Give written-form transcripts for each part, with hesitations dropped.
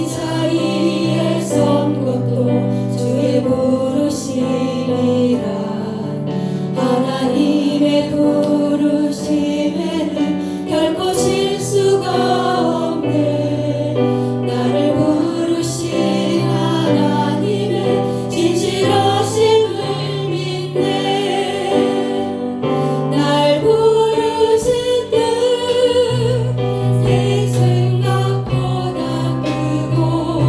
자리에 선 것도 주의 부르심이라. 하나님의 부르심에는 결코 실수가 없네. 나를 부르신 하나님의 진실하심을 믿네. 날 부르신 뜻 내 생각보다 크고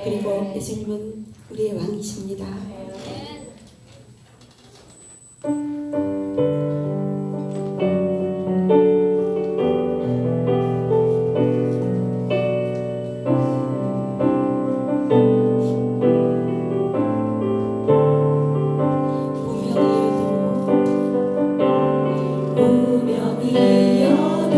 그리고 예수님은 우리의 왕이십니다. 운명이어도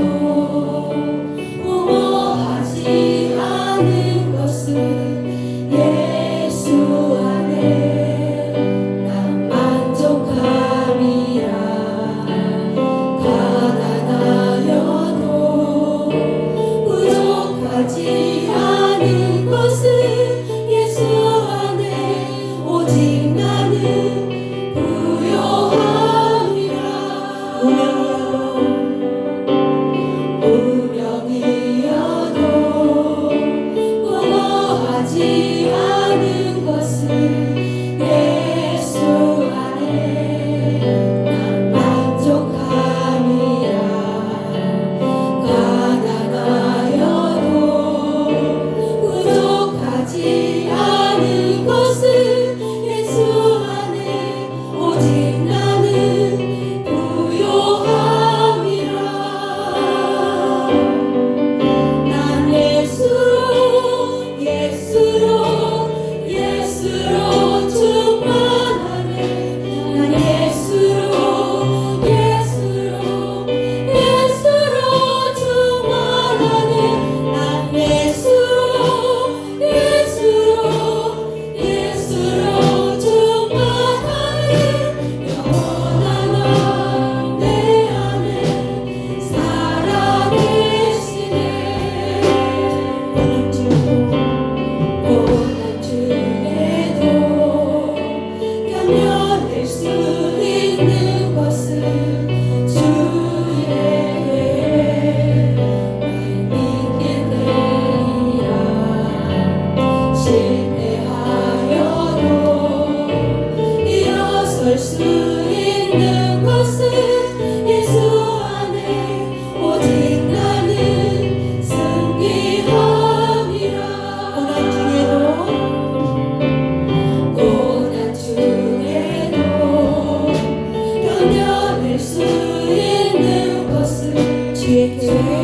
공허하지 않은 것은 예수 안에 난 만족함이라. 가난하여도 부족하지 않은 것은 예수 안에 오직 나는 부요함이라. 운명이어도 공허하지 않은 것은 예수 안에 난 만족함이라. 가난하여도 부족하지 않은 것은 예수 안에 오직 나는 부요함이라. 난 예수로 충만하네. 난 예수로 충만하네. 난 예수로 충만하네. 영원한 내 안에 살아계시네. 고난 중에도 견뎌낼 수 있는 것은 주의 날 믿게 되리라. 실패하여도 일어설 수 있는 것은 예수 안에 오직 나는 승리함이라. 고난 중에도 견뎌낼 수 있는 것은 주의 때문이라.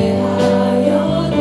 실패하여도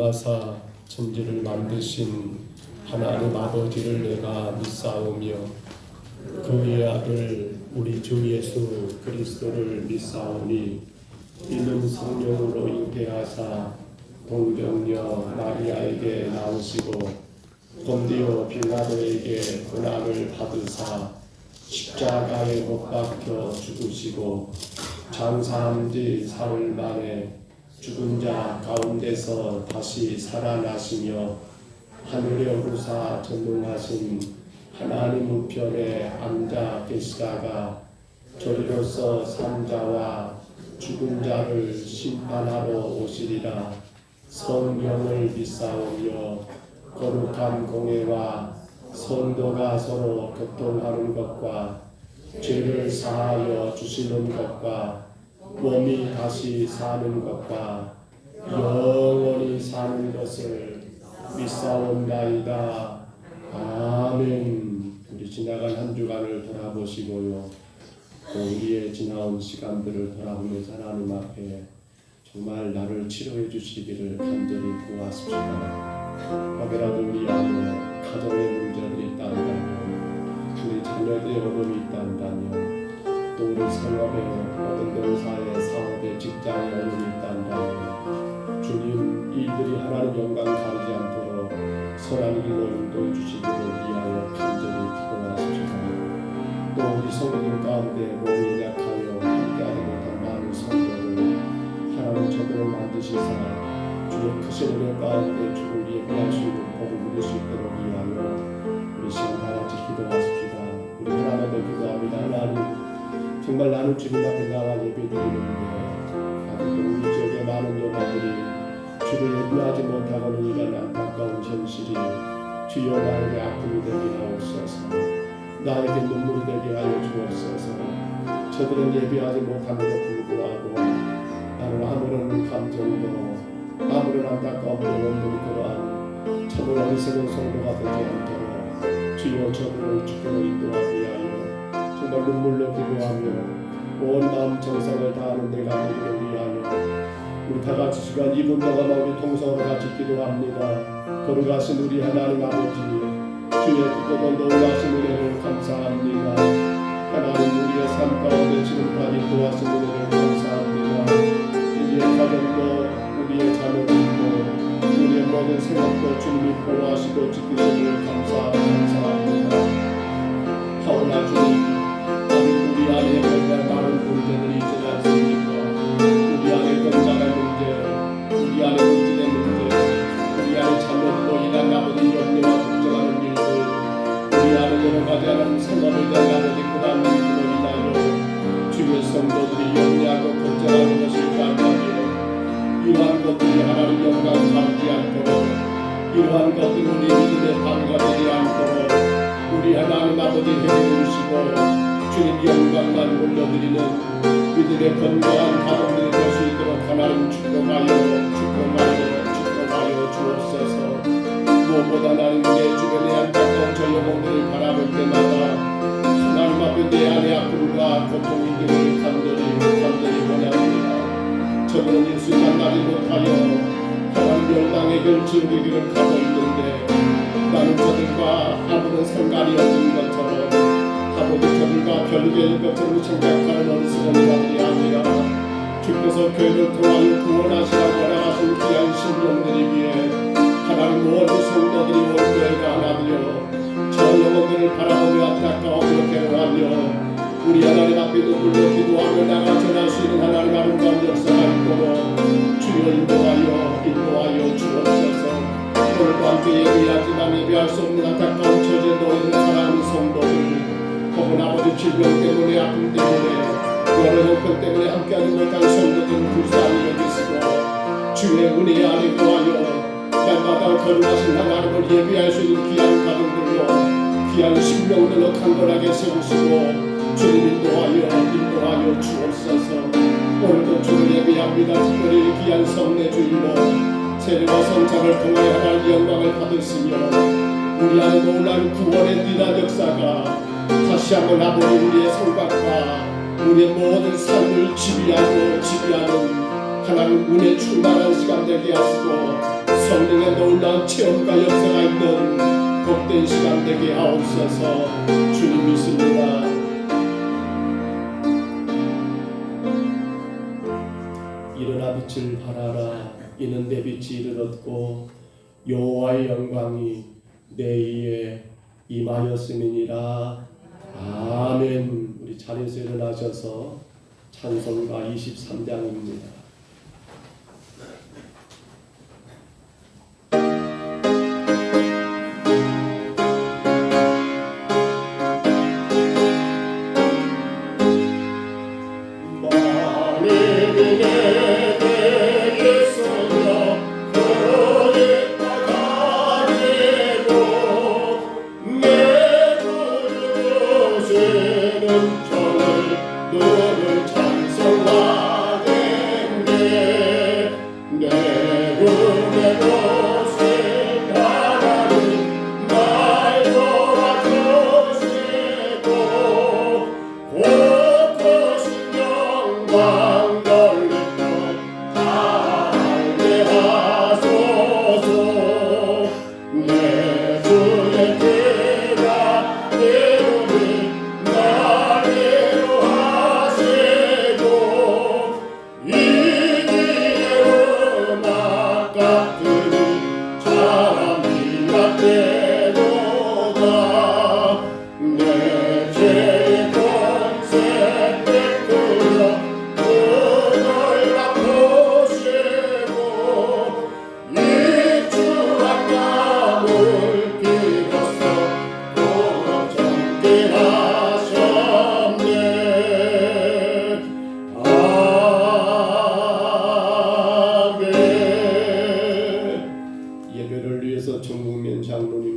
말씀하사 천지를 만드신 하나님 아버지를 내가 믿사오며 그의 아들 우리 주 예수 그리스도를 믿사오니 이는 성령으로 잉태하사 동정녀 마리아에게 나오시고 본디오 빌라도에게 고난을 받으사 십자가에 못 박혀 죽으시고 장사한 지 사흘 만에 죽은 자 가운데서 다시 살아나시며 하늘에 오르사 전능하신 하나님 우편에 앉아 계시다가 저리로서 산자와 죽은 자를 심판하러 오시리라. 성령을 믿사오며 거룩한 공회와 성도가 서로 교통하는 것과 죄를 사하여 주시는 것과 몸이 다시 사는 것과 영원히 사는 것을 믿사옵나이다. 아멘. 우리 지나간 한 주간을 돌아보시고요, 또 우리의 지나온 시간들을 돌아보면서 하나님 앞에 정말 나를 치료해 주시기를 간절히 구하십시다. 혹여라도 우리 안에 가정의 문제들이 있다면, 우리 자녀들의 어려움이 있다면, 또 우리 생업에 모든 농사에 사업에 직장에 어려움이 있다면 주님 일들이 하나님 영광 가리지 않도록 선한 길로 인도해 주시기를 위하여 간절히 기도하십시다. 또 우리 성도들 가운데 몸이 약하여 함께하지 못한 많은 성도를 하나님 저들을 만드시사 주의 크신 은혜 가운데 주를 예비할 수 있는 복을 누릴 수 있도록 위하여 우리 시간 다같이 기도하십시다. 우리 하나님께 기도합니다. 하나님, 정말 나는 주님 앞에 나와 예배드리는데 아직도 우리 지역에 많은 영혼들이 주를 예배하지 못하고는 이런 안타까운 현실이 주여 나에게 아픔이 되게 하옵소서. 나에게 눈물이 되게 하여 주옵소서. 저들은 예배하지 못함에도 불구하고 나는 아무런 감정도 아무런 안타까움도 없는 그러한 참으로 어리석은 성도가 되지 않도록 주여 저들을 주께로 인도하기 위하여 정말 눈물로 기도하며 온 마음 정성을 다하는 내가 되기를 위하여 우리 다같이 시간 2분 동안 우리 통성으로 같이 기도합니다. 거룩하신 우리 하나님 아버지, 주의 크고 놀라신 은혜를 감사합니다. 하나님, 우리의 삶 가운데 지금까지 도와신 은혜를 감사합니다. 우리의 가정도 우리의 자녀들도 우리의 모든 생각도 주님이 보호하시고 지키시기를 감사합니다. 하오나 주님, 우리 안에 많은 문제들이 있지 않습니까? 우리 안에 건강의 문제, 우리 안에 문제의 문제, 우리 안에 자녀들로 인한 아버지 염려와 걱정하는 일들, 우리 안에 여러 가지 하는 생활을 대한 아버지 고난 일들로 인하여 주의 성도들이 염려하고 걱정하는 것을 감사하며 이러한 것들이 하나님 영광 가르지 않도록, 이러한 것들이 우리 믿음의 방해가 되지 않도록 우리 하나님 아버지 해주시고 주님 영광만 올려드리는 믿음의 건강한 가정들이 될 수 있도록 하나님 축복하여 주옵소서. 무엇보다 하나님 내 주변에 안타까운 저 영혼들을 바라볼 때마다 하나님 앞에 내 안의 아픔과 고통이 있기를 간절히 원합니다. 저들은 예수 만나지 못하여 하나님 열방의 결정의 길을 가고 있는데 나는 저들과 아무런 상관이 없는 것처럼 아버지 저들과 별개인 것처럼 생각하는 어리석은 자들이 아니라 주께서 교회를 통하여 구원하시라고 원하신 귀한 심령들이 위해 하나님 모든 성도들이 원교회가 하나 되어 저 영혼들을 바라보며 안타까워하며 괴로워하며 우리 하나님 앞에 눈물로 기도하며 나가 전할 수 있는 하나님 아름다운 역사가 있도록 주여 인도하여 주옵소서. 오늘도 함께 예배하지만 예배할 수 없는 안타까운 처지에 놓여 있는 사랑하는 성도들, 혹은 아버지 질병 때문에 아픔 때문에 여러 형편 때문에 함께하지 못한 성도들은 불쌍히 여기시고 주의 은혜 안에 거하여 날마다 거룩하신 하나님을 예배할 수 있는 귀한 가정들로 귀한 심령들로 강건하게 세우시고 주님 인도하여 주옵소서. 오늘도 주를 예배합니다. 특별히 귀한 성례 주일로 세례와 성찬을 통하여 하나님 영광을 받으시며 우리 안에 놀라운 구원의 귀한 역사가 다시 한번 아버지 우리의 생각과 우리의 모든 삶을 지배하는 하나님 은혜 충만한 시간 되게 하시고 성령의 놀라운 체험과 역사가 있는 복된 시간 되게 하옵소서. 주님 믿습니다. 일어나 빛을 발하라. 이는 내 빛이 이르렀고 여호와의 영광이 내 위에 임하였음이니라. 아멘. 우리 자리에서 일어나셔서 찬송가 23장입니다.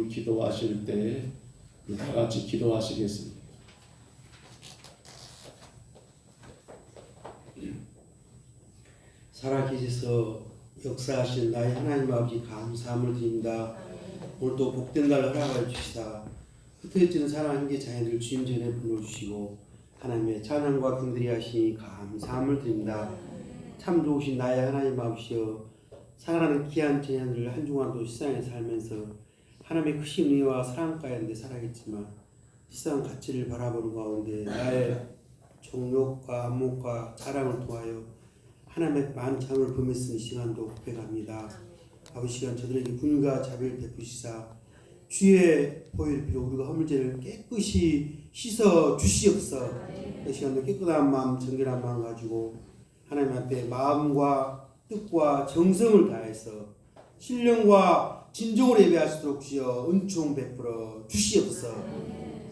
기도하실 때 다 같이 기도하시겠습니다. 살아계셔서 역사하신 나의 하나님 아버지 감사함을 드립니다. 오늘도 복된 날 허락하여 주시사 흩어지는 사랑 한계 자녀들 주님 전에 불러주시고 하나님의 찬양과 긍휼히 하시니 감사함을 드립니다. 참 좋으신 나의 하나님 아버지여, 사랑하는 귀한 자녀들 한 주간도 세상에 살면서 하나님의 크신 은혜와 사랑 가운데 살아겠지만 세상 가치를 바라보는 가운데 나의 정욕과 안목과 자랑을 통하여 하나님의 만참을 범했으니 시간도 고백합니다. 아버지 시간 저들에게 군과 자비를 베푸시사 주의 보혈로 우리가 허물죄를 깨끗이 씻어 주시옵소서. 이 시간도 깨끗한 마음, 정결한 마음 가지고 하나님 앞에 마음과 뜻과 정성을 다해서 신령과 진정으로 예배하시도록 주여 은총 베풀어 주시옵소서.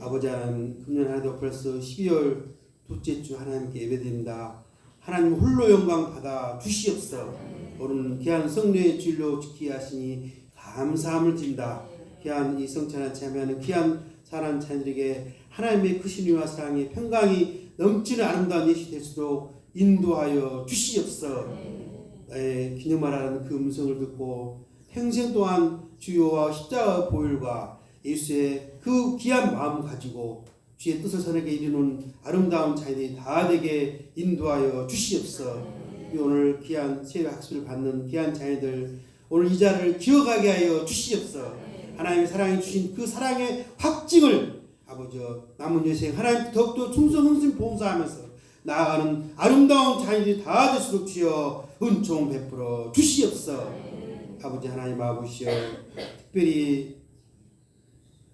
아버지 하나님, 금년 하나도 벌써 12월 둘째 주 하나님께 예배드립니다. 하나님 홀로 영광 받아 주시옵소서. 오늘 귀한 성령의 주일로 지키게 하시니 감사함을 드립니다. 귀한 이 성찬에 참여하는 귀한 사랑하는 자녀들에게 하나님의 크신 은혜와 사랑이 평강이 넘치는 아름다운 예시 될 수 있도록 인도하여 주시옵소서. 나의 기념하라는 그 음성을 듣고 평생 동안 주여와 십자가 보혈과 예수의 그 귀한 마음 가지고 주의 뜻을 선하게 이루는 아름다운 자녀들이 다 되게 인도하여 주시옵소서. 오늘 귀한 세례 학습을 받는 귀한 자녀들 오늘 이 자를 기억하게 하여 주시옵소서. 하나님의 사랑이 주신 그 사랑의 확증을 아버지 남은 여생 하나님 더욱더 충성 헌신 봉사하면서 나아가는 아름다운 자녀들이 다 되도록 주여 은총 베풀어 주시옵소서. 아버지 하나님 아버지여, 특별히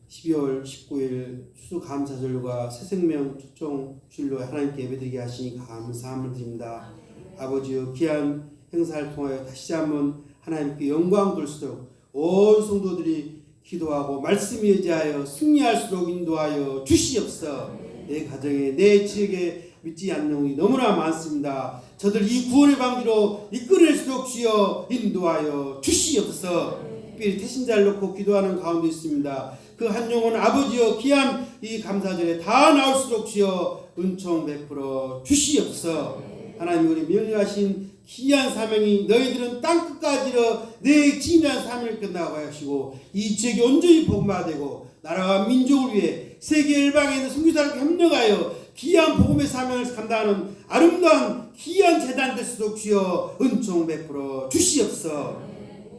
12월 19일 추수감사절과 새생명 초청 주일로 하나님께 예배드리게 하시니 감사함을 드립니다. 아버지여, 귀한 행사를 통하여 다시 한번 하나님께 영광 돌수록 온 성도들이 기도하고 말씀에 의지하여 승리할수록 인도하여 주시옵소서. 내 가정에 내 지역에 믿지 않는 영이 너무나 많습니다. 저들 이 구원의 방지로 이끌어낼수록 주여 인도하여 주시옵소서. 특별히 태신자를 놓고 기도하는 가운데 있습니다. 그 한 영혼 아버지여, 귀한 이 감사절에 다 나올수록 주여 은총 베풀어 주시옵소서. 하나님, 우리 명령하신 귀한 사명이 너희들은 땅끝까지로 내 진한 사명을 끝나고 하시고 이 지역에 온전히 복음화되고 나라와 민족을 위해 세계 일방에 있는 선교사들과 협력하여 귀한 복음의 사명을 감당하는 아름다운 귀한 재단 될 수도 주여 은총 베풀어 주시옵소서.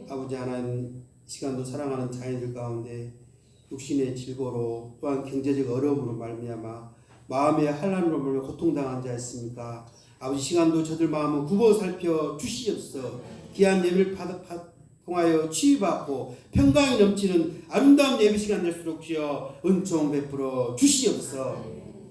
아버지 하나님 시간도 사랑하는 자녀들 가운데 육신의 질고로 또한 경제적 어려움으로 말미암아 마음의 환난으로 말미암아 고통당한 자 있습니까? 아버지 시간도 저들 마음을 굽어 살펴 주시옵소서. 귀한 예배를 통하여 치유받고 평강이 넘치는 아름다운 예배 시간 될수록 주여 은총 베풀어 주시옵소서.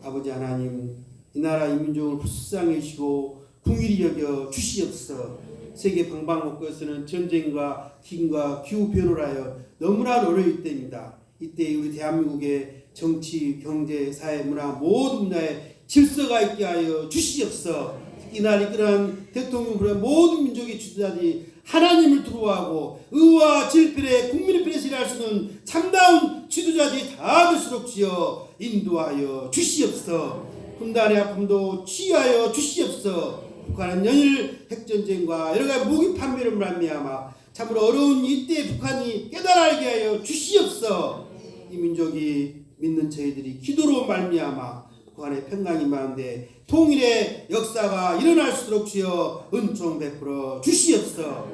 아버지 하나님 이 나라 이 민족을 불쌍히 여기시고 긍휼히 여겨 주시옵소서. 세계 방방곡곡에서는 전쟁과 기근과 기후변화로 하여 너무나 어려울 때입니다. 이때 우리 대한민국의 정치, 경제, 사회, 문화 모든 분야에 질서가 있게 하여 주시옵소서. 이날 이끌어간 대통령 모든 민족의 지도자들이 하나님을 두려워하고 의와 질편에 국민의 편에 일할 수 있는 참다운 지도자들이 다 될수록 주여 인도하여 주시옵소서. 분단의 아픔도 치유하여 주시옵소서. 북한은 연일 핵전쟁과 여러가지 무기 판매를 말미암아 참으로 어려운 이때 북한이 깨달아 알게 하여 주시옵소서. 이 민족이 믿는 저희들이 기도로 말미암아 북한의 평강이 많은데 통일의 역사가 일어날 수 있도록 주여 은총 베풀어 주시옵소서.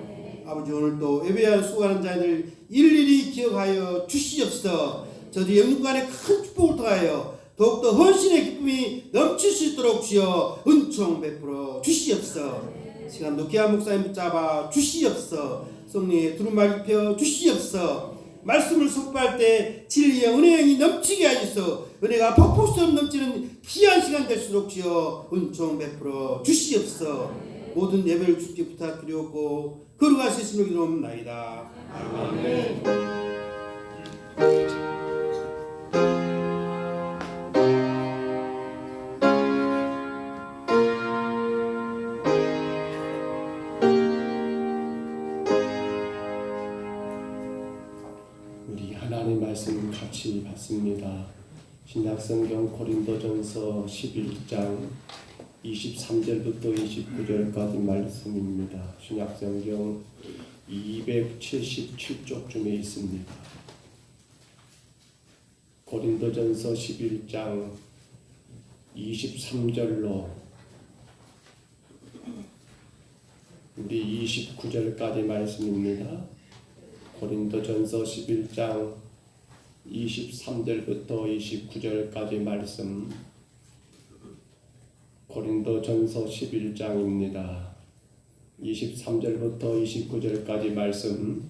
아버지 오늘도 예배하는 수고하는 자들 일일이 기억하여 주시옵소서. 저도 영육간의 큰 축복을 통하여 더욱더 헌신의 기쁨이 넘칠 수 있도록 주여 은총 베풀어 주시옵소서. 시간도 귀한 목사님 붙잡아 주시옵소서. 성령의 두루마리 펴 주시옵소서. 말씀을 선포할 때 진리의 은혜의 넘치게 하셔서 은혜가 폭포처럼 넘치는 귀한 시간 될수록 주여 은총 베풀어 주시옵소서. 모든 예배를 주께 부탁드리옵고 거룩하신 이름으로 기도합나이다. 아멘. 우리 하나님 말씀 같이 받습니다. 신약성경 고린도전서 11장 23절부터 29절까지 말씀입니다. 신약성경 277쪽쯤에 있습니다. 고린도전서 11장 23절로 우리 29절까지 말씀입니다. 고린도전서 11장 23절부터 29절까지 말씀. 고린도전서 11장입니다. 23절부터 29절까지 말씀.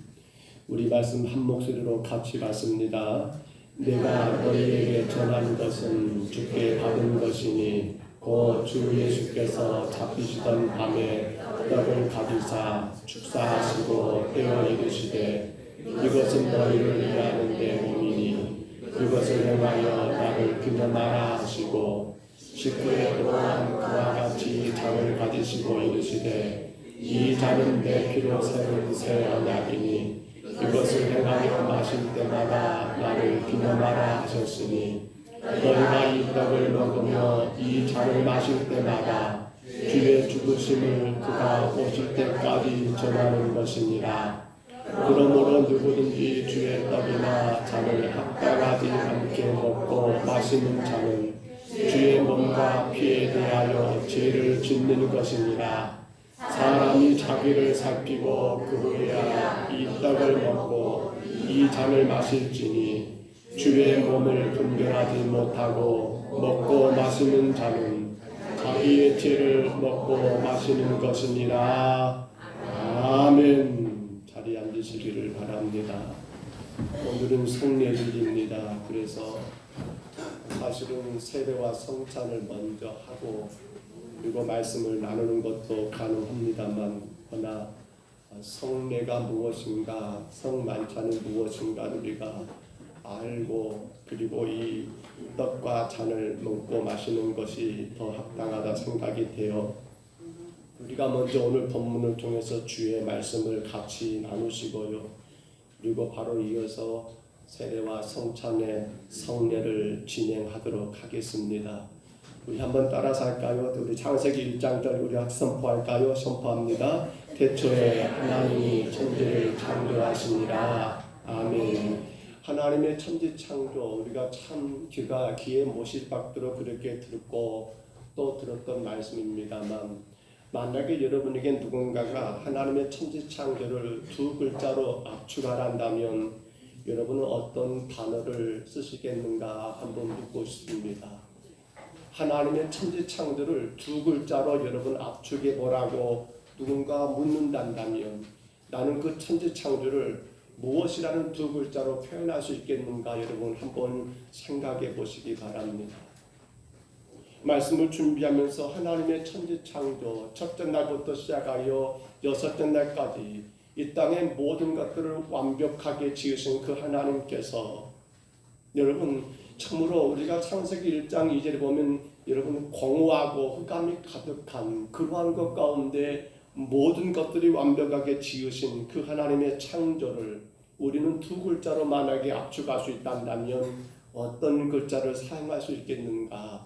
우리 말씀 한 목소리로 같이 받습니다. 내가 너희에게 전한 것은 주께 받은 것이니 곧 주 예수께서 잡히시던 밤에 떡을 가지사 축사하시고 떼어 이르시되 이것은 너희를 위하는 내 몸이니 이것을 행하여 나를 기념하라 하시고 식후에 또한 그와 같이 잔을 가지시고 이르시되 이 잔은 내 피로 세운 새 언약이니 이것을 행하여 마실 때마다 나를 기념하라 하셨으니 너희가 이 떡을 먹으며 이 잔을 마실 때마다 주의 죽으심을 그가 오실 때까지 전하는 것이니라. 그러므로 누구든지 주의 떡이나 잔을 합당하지 않게 먹고 마시는 자는 주의 몸과 피에 대하여 죄를 짓는 것이니라. 사람이 자기를 살피고 그 후에야 이 떡을 먹고 이 잔을 마실지니 주의 몸을 분별하지 못하고 먹고 마시는 자는 자기의 죄를 먹고 마시는 것이니라. 아멘. 자리에 앉으시기를 바랍니다. 오늘은 성례일입니다. 그래서 사실은 세례와 성찬을 먼저 하고 그리고 말씀을 나누는 것도 가능합니다만 그러나 성례가 무엇인가 성만찬은 무엇인가 우리가 알고 그리고 이 떡과 잔을 먹고 마시는 것이 더 합당하다 생각이 되어 우리가 먼저 오늘 본문을 통해서 주의 말씀을 같이 나누시고요. 그리고 바로 이어서 세례와 성찬의 성례를 진행하도록 하겠습니다. 우리 한번 따라서 할까요? 우리 창세기 1장절 우리 선포할까요? 선포합니다. 태초에 하나님이 천지를 창조하시니라. 아멘. 하나님의 천지 창조 우리가 참 귀에 못실 박도록 그렇게 듣고 또 들었던 말씀입니다만 만약에 여러분에게 누군가가 하나님의 천지창조를 두 글자로 압축하란다면 여러분은 어떤 단어를 쓰시겠는가 한번 묻고 싶습니다. 하나님의 천지창조를 두 글자로 여러분 압축해 보라고 누군가 묻는다면 나는 그 천지창조를 무엇이라는 두 글자로 표현할 수 있겠는가 여러분 한번 생각해 보시기 바랍니다. 말씀을 준비하면서 하나님의 천지창조 첫째 날부터 시작하여 여섯째 날까지 이 땅의 모든 것들을 완벽하게 지으신 그 하나님께서 여러분 참으로 우리가 창세기 1장 2절에 보면 여러분 공허하고 흑암이 가득한 그러한 것 가운데 모든 것들이 완벽하게 지으신 그 하나님의 창조를 우리는 두 글자로 만약에 압축할 수 있다면 어떤 글자를 사용할 수 있겠는가?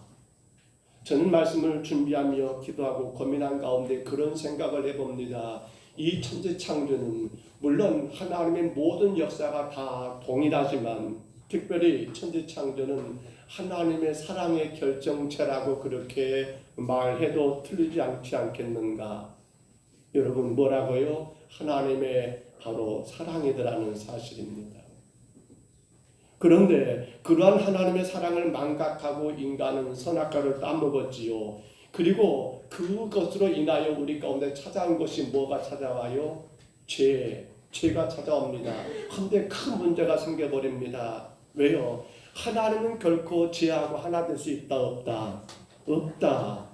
저는 말씀을 준비하며 기도하고 고민한 가운데 그런 생각을 해봅니다. 이 천지창조는 물론 하나님의 모든 역사가 다 동일하지만 특별히 천지창조는 하나님의 사랑의 결정체라고 그렇게 말해도 틀리지 않지 않겠는가? 여러분 뭐라고요? 하나님의 바로 사랑이더라는 사실입니다. 그런데 그러한 하나님의 사랑을 망각하고 인간은 선악과를 따먹었지요. 그리고 그것으로 인하여 우리 가운데 찾아온 것이 뭐가 찾아와요? 죄가 찾아옵니다. 그런데 큰 문제가 생겨버립니다. 왜요? 하나님은 결코 죄하고 하나 될 수 있다 없다? 없다.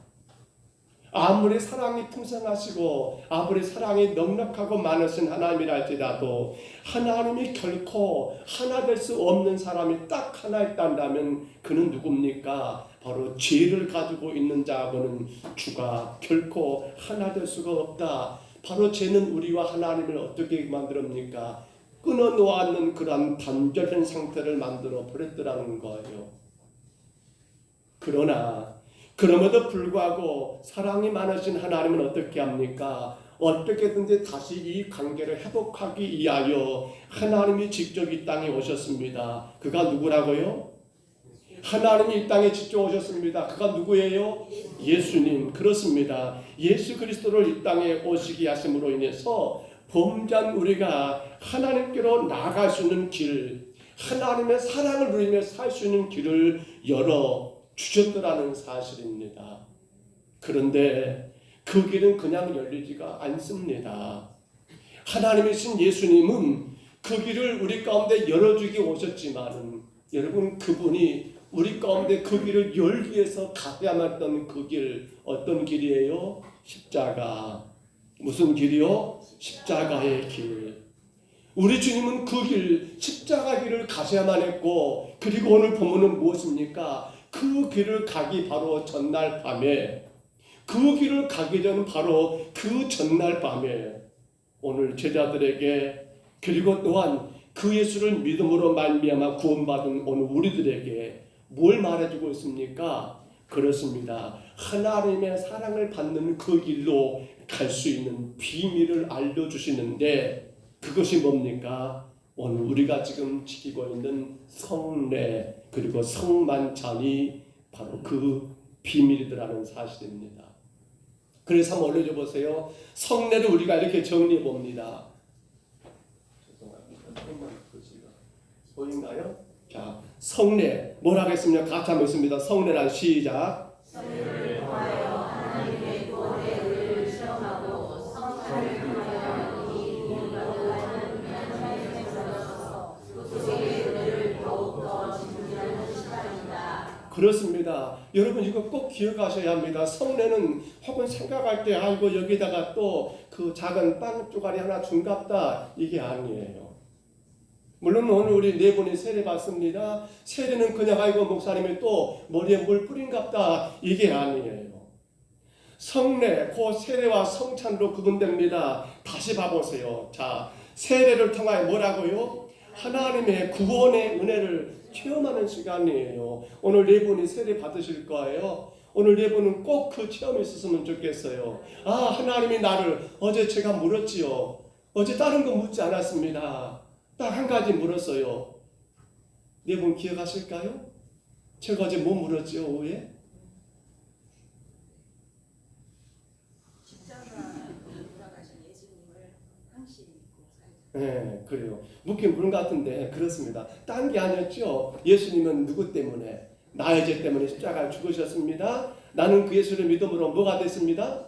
아무리 사랑이 풍성하시고 아무리 사랑이 넉넉하고 많으신 하나님이랄지라도 하나님이 결코 하나 될 수 없는 사람이 딱 하나 있다면 그는 누굽니까? 바로 죄를 가지고 있는 자하고는 주가 결코 하나 될 수가 없다. 바로 죄는 우리와 하나님을 어떻게 만들었습니까? 끊어놓았는 그러한 단절된 상태를 만들어 버렸더라는 거예요. 그럼에도 불구하고 사랑이 많으신 하나님은 어떻게 합니까? 어떻게든지 다시 이 관계를 회복하기 위하여 하나님이 직접 이 땅에 오셨습니다. 그가 누구라고요? 하나님이 이 땅에 직접 오셨습니다. 그가 누구예요? 예수님. 그렇습니다. 예수 그리스도를 이 땅에 오시게 하심으로 인해서 범죄한 우리가 하나님께로 나아갈 수 있는 길, 하나님의 사랑을 누리며 살 수 있는 길을 열어 주셨더라는 사실입니다. 그런데 그 길은 그냥 열리지가 않습니다. 하나님이신 예수님은 그 길을 우리 가운데 열어주기 오셨지만 여러분 그분이 우리 가운데 그 길을 열기 위해서 가야만 했던 그 길 어떤 길이에요? 십자가. 무슨 길이요? 십자가의 길. 우리 주님은 그 길 십자가 길을 가셔야만 했고 그리고 오늘 본문은 무엇입니까? 그 길을 가기 바로 전날 밤에 그 길을 가기 전 바로 그 전날 밤에 오늘 제자들에게 그리고 또한 그 예수를 믿음으로 말미암아 구원받은 오늘 우리들에게 뭘 말해주고 있습니까? 그렇습니다. 하나님의 사랑을 받는 그 길로 갈 수 있는 비밀을 알려주시는데 그것이 뭡니까? 오늘 우리가 지금 지키고 있는 성례 그리고 성만찬이 바로 그 비밀이더라는 사실입니다. 그래서 한번 올려줘 보세요. 성례를 우리가 이렇게 정리해 봅니다. 보인가요? 자, 성례 뭐라고 했습니까? 같이 한번 있습니다. 성례란 시작. 성례를 통하여 하나님의 구원의 의를 실험하고 성찬을 통하여 이 구원받을 하나님의 백성으로서 구속의 은혜를 더욱더 증진하는 시간입니다. 그렇습니다. 여러분 이거 꼭 기억하셔야 합니다. 성례는 혹은 생각할 때 아이고 여기다가 또 그 작은 빵 쪼가리 하나 준갑다 이게 아니에요. 물론 오늘 우리 네 분이 세례 받습니다. 세례는 그냥 아이고 목사님이 또 머리에 물 뿌린갑다 이게 아니에요. 성례, 그 세례와 성찬으로 구분됩니다. 다시 봐보세요. 자, 세례를 통하여 뭐라고요? 하나님의 구원의 은혜를 체험하는 시간이에요. 오늘 네 분이 세례 받으실 거예요. 오늘 네 분은 꼭 그 체험이 있었으면 좋겠어요. 아, 하나님이 나를 어제 제가 물었지요. 어제 다른 거 묻지 않았습니다. 딱 한 가지 물었어요. 네 분 기억하실까요? 제가 어제 뭐 물었죠, 오후에? 예, 그래요. 묻긴 물은 것 같은데 그렇습니다. 딴 게 아니었죠. 예수님은 누구 때문에? 나의 죄 때문에 십자가에 죽으셨습니다. 나는 그 예수를 믿음으로 뭐가 됐습니다?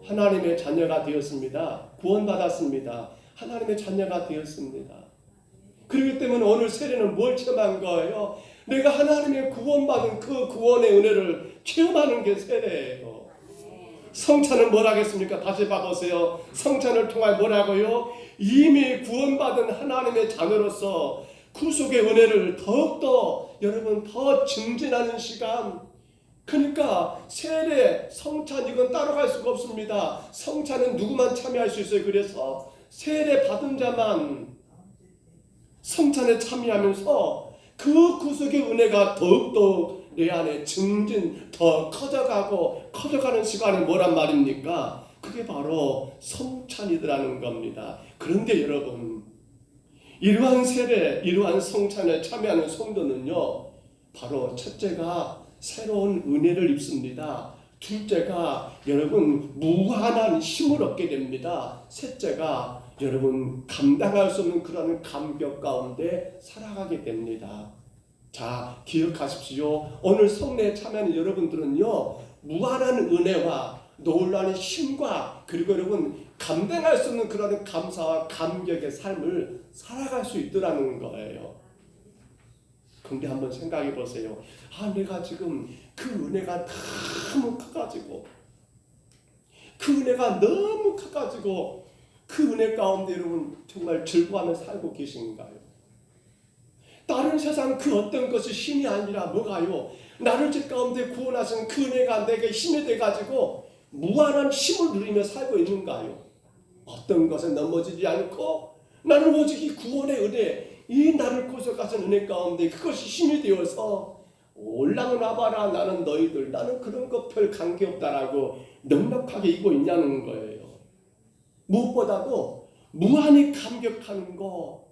하나님의 자녀가 되었습니다. 구원받았습니다. 하나님의 자녀가 되었습니다. 그렇기 때문에 오늘 세례는 뭘 체험한 거예요? 내가 하나님의 구원받은 그 구원의 은혜를 체험하는 게 세례예요. 성찬은 뭘 하겠습니까? 다시 봐보세요. 성찬을 통해 뭐라고요? 이미 구원받은 하나님의 자녀로서 구속의 은혜를 더욱더 여러분 더 증진하는 시간. 그러니까 세례, 성찬 이건 따라갈 수가 없습니다. 성찬은 누구만 참여할 수 있어요. 그래서 세례 받은 자만 성찬에 참여하면서 그 구속의 은혜가 더욱더 내 안에 증진 더 커져가는 시간이 뭐란 말입니까? 그게 바로 성찬이더라는 겁니다. 그런데 여러분 이러한 세례, 이러한 성찬에 참여하는 성도는요 바로 첫째가 새로운 은혜를 입습니다. 둘째가 여러분 무한한 힘을 얻게 됩니다. 셋째가 여러분 감당할 수 없는 그런 감격 가운데 살아가게 됩니다. 자, 기억하십시오. 오늘 성례에 참여하는 여러분들은요 무한한 은혜와 놀라운 힘과 그리고 여러분 감당할 수 없는 그런 감사와 감격의 삶을 살아갈 수 있더라는 거예요. 근데 한번 생각해 보세요. 내가 지금 그 은혜가 너무 커가지고 그 은혜가 너무 커가지고 그 은혜 가운데 여러분 정말 즐거워하며 살고 계신가요? 다른 세상 그 어떤 것이 힘이 아니라 뭐가요? 나를 죄 가운데 구원하신 그 은혜가 내게 힘이 돼가지고 무한한 힘을 누리며 살고 있는가요? 어떤 것에 넘어지지 않고 나는 오직 이 구원의 은혜, 이 나를 구속하신 은혜 가운데 그것이 힘이 되어서 올라오나봐라 나는 너희들 나는 그런 것 별 관계없다라고 넉넉하게 이고 있냐는 거예요. 무엇보다도 무한히 감격하는 거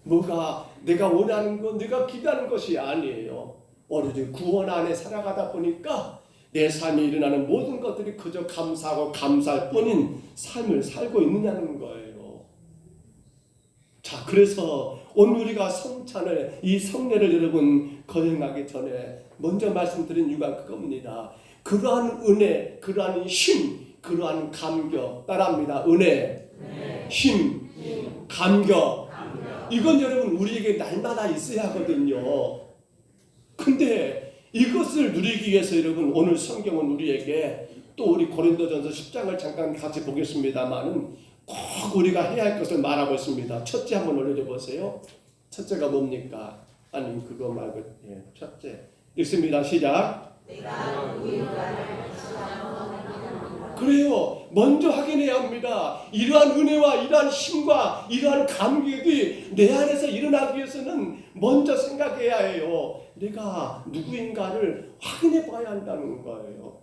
뭐가 내가 원하는 거 내가 기대하는 것이 아니에요. 오로지 구원 안에 살아가다 보니까 내 삶에 일어나는 모든 것들이 그저 감사하고 감사할 뿐인 삶을 살고 있느냐는 거예요. 자, 그래서 오늘 우리가 성찬을 이 성례를 여러분 거행하기 전에 먼저 말씀드린 이유가 그겁니다. 그러한 은혜, 그러한 힘, 그러한 감격 따라합니다. 은혜, 힘, 감격. 이건 여러분 우리에게 날마다 있어야 하거든요. 근데 이것을 누리기 위해서 여러분 오늘 성경은 우리에게 또 우리 고린도전서 10장을 잠깐 같이 보겠습니다만은 꼭 우리가 해야 할 것을 말하고 있습니다. 첫째 한번 올려줘 보세요. 첫째가 뭡니까? 아니 그거 말고 첫째 읽습니다. 시작. 그래요. 먼저 확인해야 합니다. 이러한 은혜와 이러한 힘과 이러한 감격이 내 안에서 일어나기 위해서는 먼저 생각해야 해요. 내가 누구인가를 확인해 봐야 한다는 거예요.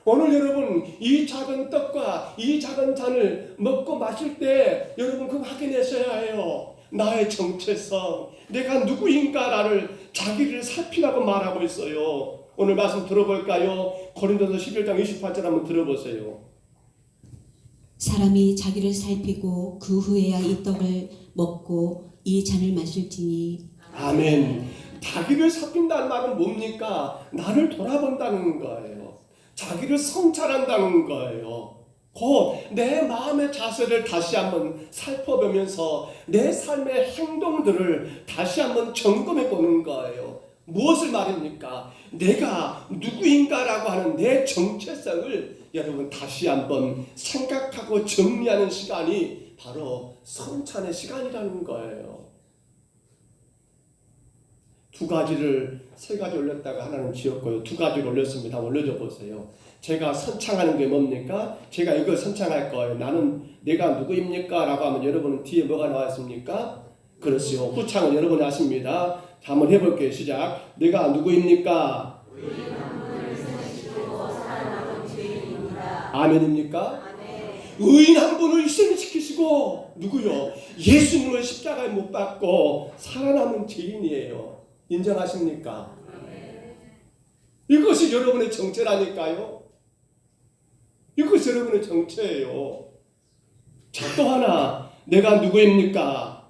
오늘 여러분 이 작은 떡과 이 작은 잔을 먹고 마실 때 여러분 그거 확인하셔야 해요. 나의 정체성, 내가 누구인가를 자기를 살피라고 말하고 있어요. 오늘 말씀 들어볼까요? 고린도서 11장 28절 한번 들어보세요. 사람이 자기를 살피고 그 후에야 이 떡을 먹고 이 잔을 마실지니. 아멘. 자기를 살핀다는 말은 뭡니까? 나를 돌아본다는 거예요. 자기를 성찰한다는 거예요. 곧 내 마음의 자세를 다시 한번 살펴보면서 내 삶의 행동들을 다시 한번 점검해 보는 거예요. 무엇을 말입니까? 내가 누구인가라고 하는 내 정체성을 여러분 다시 한번 생각하고 정리하는 시간이 바로 성찬의 시간이라는 거예요. 세 가지 올렸다가 하나는 지웠고요. 2가지를 올렸습니다. 올려줘 보세요. 제가 선창하는 게 뭡니까? 제가 이걸 선창할 거예요. 나는 내가 누구입니까? 라고 하면 여러분은 뒤에 뭐가 나와 있습니까? 그렇지요. 후창은 여러분이 하십니다. 자, 한번 해볼게요. 시작. 내가 누구입니까? 아멘입니까? 의인 한 분을 희생시키시고 누구요? 예수님을 십자가에 못 박고 살아남은 죄인이에요. 인정하십니까? 이것이 여러분의 정체라니까요. 이것이 여러분의 정체예요. 자, 또 하나 내가 누구입니까?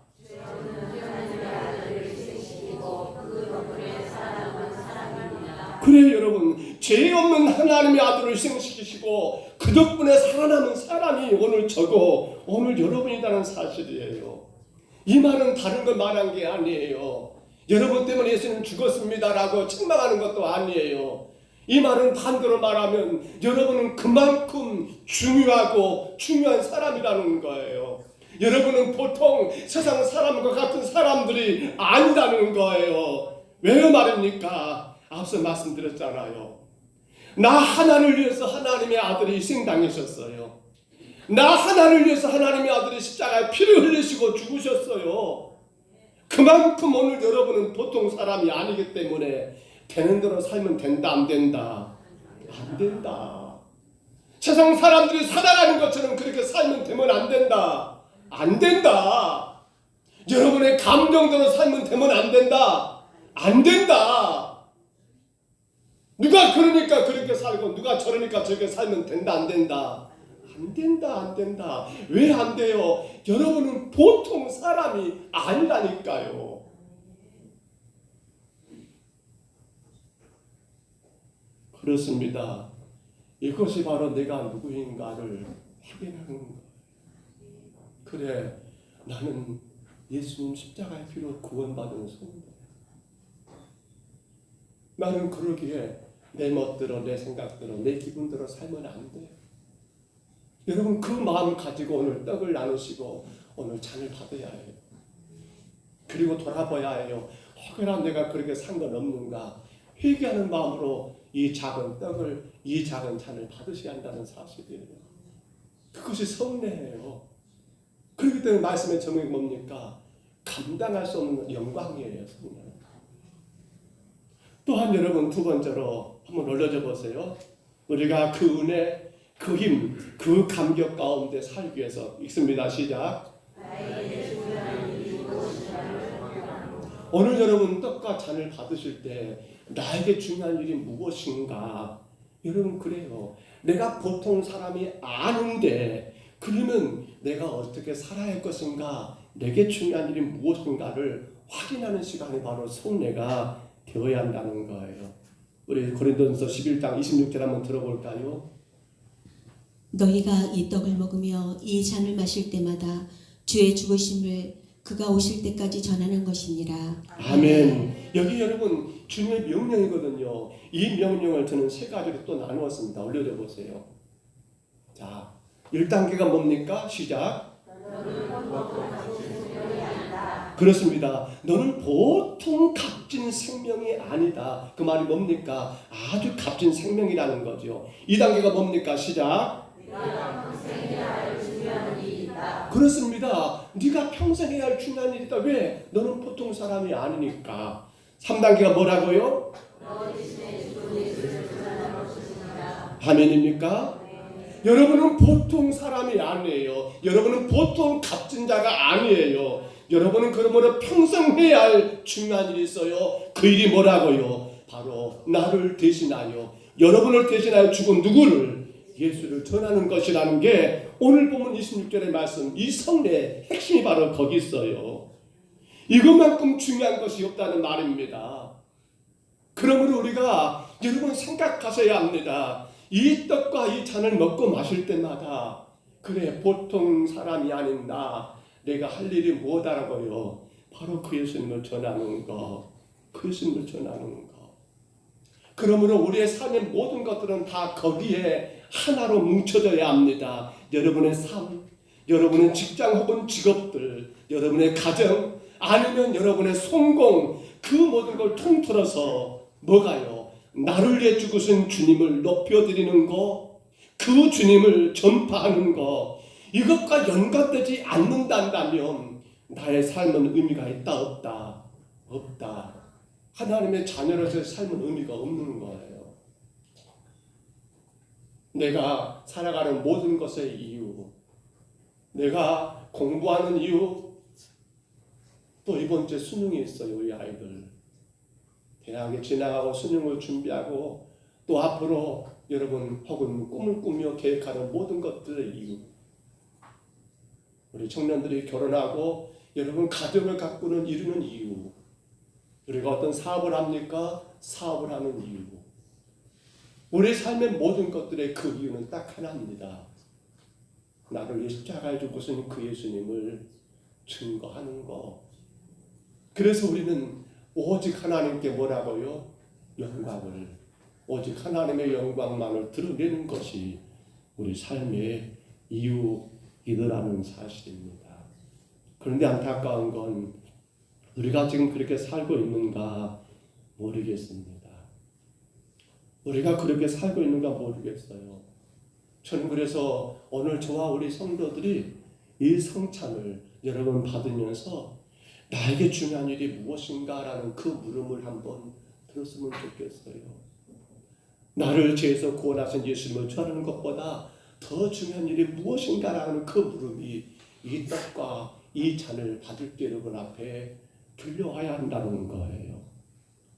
그래요 여러분, 죄 없는 하나님의 아들을 희생시키시고 그 덕분에 살아남은 사람이 오늘 저고 오늘 여러분이라는 사실이에요. 이 말은 다른 걸 말한 게 아니에요. 여러분 때문에 예수님 죽었습니다라고 책망하는 것도 아니에요. 이 말은 반대로 말하면 여러분은 그만큼 중요한 사람이라는 거예요. 여러분은 보통 세상 사람과 같은 사람들이 아니라는 거예요. 왜 말입니까? 앞서 말씀드렸잖아요. 나 하나를 위해서 하나님의 아들이 희생당하셨어요. 나 하나를 위해서 하나님의 아들이 십자가에 피를 흘리시고 죽으셨어요. 그만큼 오늘 여러분은 보통 사람이 아니기 때문에 되는 대로 살면 된다 안 된다? 안 된다. 세상 사람들이 살아가는 것처럼 그렇게 살면 되면 안 된다. 안 된다. 여러분의 감정대로 살면 되면 안 된다. 안 된다. 누가 그러니까 그렇게 살고 누가 저러니까 저렇게 살면 된다 안 된다? 안 된다 안 된다. 왜 안 돼요? 여러분은 보통 사람이 아니라니까요. 그렇습니다. 이것이 바로 내가 누구인가를 확인하는 거예요. 그래, 나는 예수님 십자가의 피로 구원받은 성도. 나는 그러기에 내 멋대로 내 생각대로 내 기분대로 살면 안 돼요. 여러분 그 마음 가지고 오늘 떡을 나누시고 오늘 잔을 받아야 해요. 그리고 돌아봐야 해요. 혹여나 내가 그렇게 산 건 없는가? 회개하는 마음으로 이 작은 떡을 이 작은 잔을 받으셔야 한다는 사실이에요. 그것이 성례예요. 그렇기 때문에 말씀의 제목이 뭡니까? 감당할 수 없는 영광이에요. 성례. 또한 여러분 두 번째로 한번 올려줘 보세요. 우리가 그 은혜, 그 힘, 그 감격 가운데 살기 위해서 읽습니다. 시작. 오늘 여러분 떡과 잔을 받으실 때 나에게 중요한 일이 무엇인가? 여러분 그래요. 내가 보통 사람이 아닌데 그러면 내가 어떻게 살아야 할 것인가? 내게 중요한 일이 무엇인가를 확인하는 시간이 바로 성례가 되어야 한다는 거예요. 우리 고린도전서 11장 26절 한번 들어볼까요? 너희가 이 떡을 먹으며 이 잔을 마실 때마다 주의 죽으심을 그가 오실 때까지 전하는 것이니라. 아멘. 여기 여러분 주님의 명령이거든요. 이 명령을 저는 세 가지로 또 나누었습니다. 올려줘 보세요. 자, 1단계가 뭡니까? 시작. 그렇습니다. 너는 보통 값진 생명이 아니다. 그 말이 뭡니까? 아주 값진 생명이라는 거죠. 2단계가 뭡니까? 시작. 그렇습니다. 네가 평생 해야 할 중요한 일이다. 왜? 너는 보통 사람이 아니니까. 3단계가 뭐라고요? 아멘입니까? 여러분은 보통 사람이 아니에요. 여러분은 보통 값진 자가 아니에요. 여러분은 그러므로 평생 해야 할 중요한 일이 있어요. 그 일이 뭐라고요? 바로 나를 대신하여 여러분을 대신하여 죽은 누구를? 예수를 전하는 것이라는 게 오늘 보면 26절의 말씀 이 성례의 핵심이 바로 거기 있어요. 이것만큼 중요한 것이 없다는 말입니다. 그러므로 우리가 여러분 생각하셔야 합니다. 이 떡과 이 잔을 먹고 마실 때마다 그래 보통 사람이 아닌 나 내가 할 일이 뭐다라고요? 바로 그 예수님을 전하는 것, 그 예수님을 전하는 것. 그러므로 우리의 삶의 모든 것들은 다 거기에 하나로 뭉쳐져야 합니다. 여러분의 삶, 여러분의 직장 혹은 직업들, 여러분의 가정, 아니면 여러분의 성공, 그 모든 걸 통틀어서 뭐가요? 나를 위해 죽으신 주님을 높여드리는 것, 그 주님을 전파하는 것, 이것과 연관되지 않는다면 나의 삶은 의미가 있다 없다? 없다. 하나님의 자녀로서의 삶은 의미가 없는 거예요. 내가 살아가는 모든 것의 이유, 내가 공부하는 이유, 또 이번 주에 수능이 있어요. 우리 아이들 대학에 진학하고 수능을 준비하고 또 앞으로 여러분 혹은 꿈을 꾸며 계획하는 모든 것들의 이유, 우리 청년들이 결혼하고 여러분 가정을 가꾸는 이루는 이유, 우리가 어떤 사업을 합니까? 사업을 하는 이유, 우리 삶의 모든 것들의 그 이유는 딱 하나입니다. 나를 십자가에 죽으신 그 예수님을 증거하는 것. 그래서 우리는 오직 하나님께 뭐라고요? 영광을, 오직 하나님의 영광만을 드러내는 것이 우리 삶의 이유이더라는 사실입니다. 그런데 안타까운 건 우리가 지금 그렇게 살고 있는가 모르겠습니다. 우리가 그렇게 살고 있는가 모르겠어요. 저는 그래서 오늘 저와 우리 성도들이 이 성찬을 여러분 받으면서 나에게 중요한 일이 무엇인가라는 그 물음을 한번 들었으면 좋겠어요. 나를 죄에서 구원하신 예수님을 전하는 것보다 더 중요한 일이 무엇인가라는 그 물음이 이 떡과 이 잔을 받을 때 여러분 앞에 들려와야 한다는 거예요.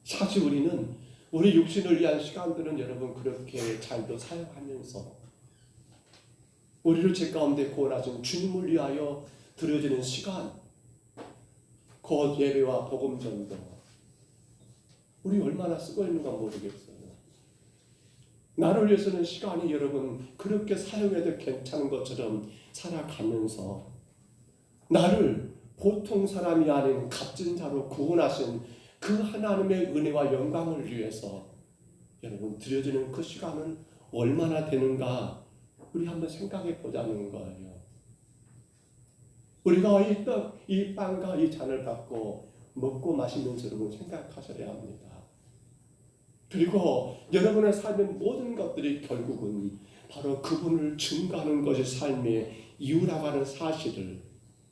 사실 우리는 우리 육신을 위한 시간들은 여러분 그렇게 잘도 사용하면서 우리를 죄 가운데 구원하신 주님을 위하여 드려지는 시간, 곧 예배와 복음 전도, 우리 얼마나 쓰고 있는가 모르겠어요. 나를 위해서는 시간이 여러분 그렇게 사용해도 괜찮은 것처럼 살아가면서 나를 보통 사람이 아닌 값진 자로 구원하신 그 하나님의 은혜와 영광을 위해서 여러분 드려지는 그 시간은 얼마나 되는가 우리 한번 생각해 보자는 거예요. 우리가 이 떡, 이 빵과 이 잔을 받고 먹고 마시면서 여러분 생각하셔야 합니다. 그리고 여러분의 삶의 모든 것들이 결국은 바로 그분을 증거하는 것이 삶의 이유라고 하는 사실을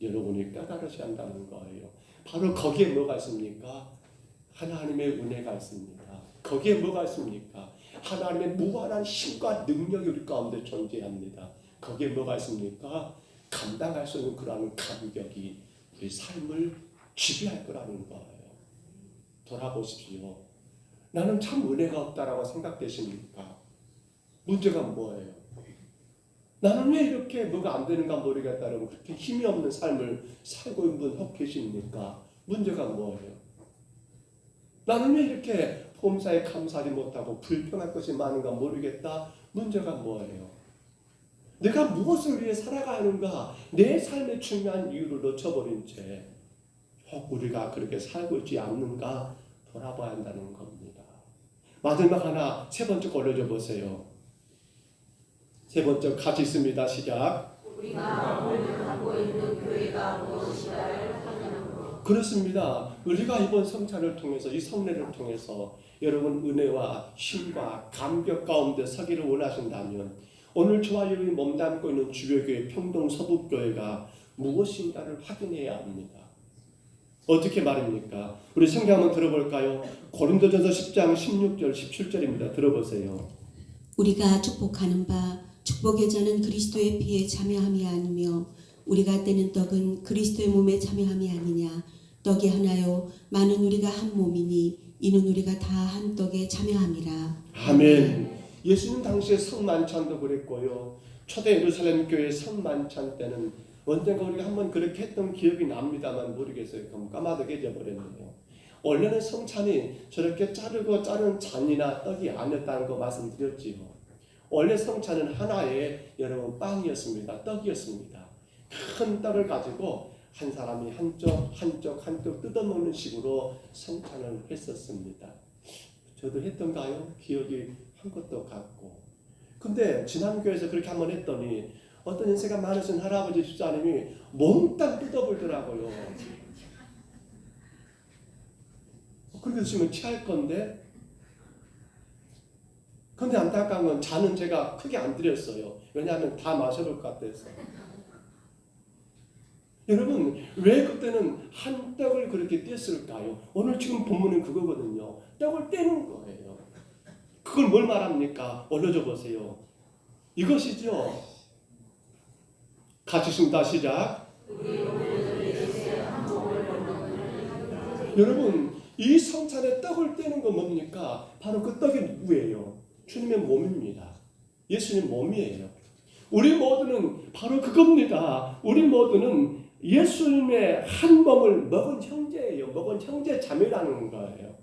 여러분이 깨달으셔야 한다는 거예요. 바로 거기에 뭐가 있습니까? 하나님의 은혜가 있습니다. 거기에 뭐가 있습니까? 하나님의 무한한 힘과 능력이 우리 가운데 존재합니다. 거기에 뭐가 있습니까? 감당할 수 없는 그러한 감격이 우리 삶을 지배할 거라는 거예요. 돌아보십시오. 나는 참 은혜가 없다라고 생각되십니까? 문제가 뭐예요? 나는 왜 이렇게 뭐가 안 되는가 모르겠다라고 그렇게 힘이 없는 삶을 살고 있는 분 혹 계십니까? 문제가 뭐예요? 나는 왜 이렇게 범사에 감사하지 못하고 불평할 것이 많은가 모르겠다. 문제가 뭐예요? 내가 무엇을 위해 살아가는가, 내 삶의 중요한 이유를 놓쳐버린 채 혹 우리가 그렇게 살고 있지 않는가 돌아봐야 한다는 겁니다. 마지막 하나, 세 번째 거 올려줘 보세요. 세 번째 같이 있습니다. 시작. 우리가 오늘 갖고 있는 교회가 무엇이라를 확인하는 것. 그렇습니다. 우리가 이번 성찬을 통해서, 이 성례를 통해서 여러분 은혜와 힘과 감격 가운데 서기를 원하신다면 오늘 저와 여러분이 몸담고 있는 주교교회 평동 서북교회가 무엇인가를 확인해야 합니다. 어떻게 말입니까? 우리 성경 한번 들어볼까요? 고린도전서 10장 16절 17절입니다. 들어보세요. 우리가 축복하는 바 축복의 잔은 그리스도의 피에 참여함이 아니며 우리가 떼는 떡은 그리스도의 몸에 참여함이 아니냐. 떡이 하나요 많은 우리가 한 몸이니 이는 우리가 다 한 떡에 참여함이라. 아멘. 예수님 당시에 성만찬도 그랬고요. 초대 예루살렘 교회 성만찬 때는 언젠가 우리가 한번 그렇게 했던 기억이 납니다만 모르겠어요. 까마득해 잊어버렸네요. 원래는 성찬이 저렇게 자른 잔이나 떡이 아니었다는 거 말씀드렸지요. 원래 성찬은 하나의 여러분 빵이었습니다. 떡이었습니다. 큰 떡을 가지고 한 사람이 한쪽 뜯어먹는 식으로 성찬을 했었습니다. 저도 했던가요? 기억이 한 것도 같고. 근데 지난 교회에서 그렇게 한번 했더니 어떤 연세가 많으신 할아버지 집사님이 몽땅 뜯어버리더라고요. 그렇게 드시면 취할 건데. 근데 안타까운 건 잔은 제가 크게 안 드렸어요. 왜냐하면 다 마셔볼 것 같아서. 여러분 왜 그때는 한 떡을 그렇게 뗐을까요? 오늘 지금 본문은 그거거든요. 떡을 떼는 거예요. 그걸 뭘 말합니까? 올려줘 보세요. 이것이죠. 같이 있습니다. 시작. 여러분 이 성찬에 떡을 떼는 건 뭡니까? 바로 그 떡이 누구예요? 주님의 몸입니다. 예수님 몸이에요. 우리 모두는 바로 그겁니다. 우리 모두는 예수님의 한 몸을 먹은 형제예요. 먹은 형제 자매라는 거예요.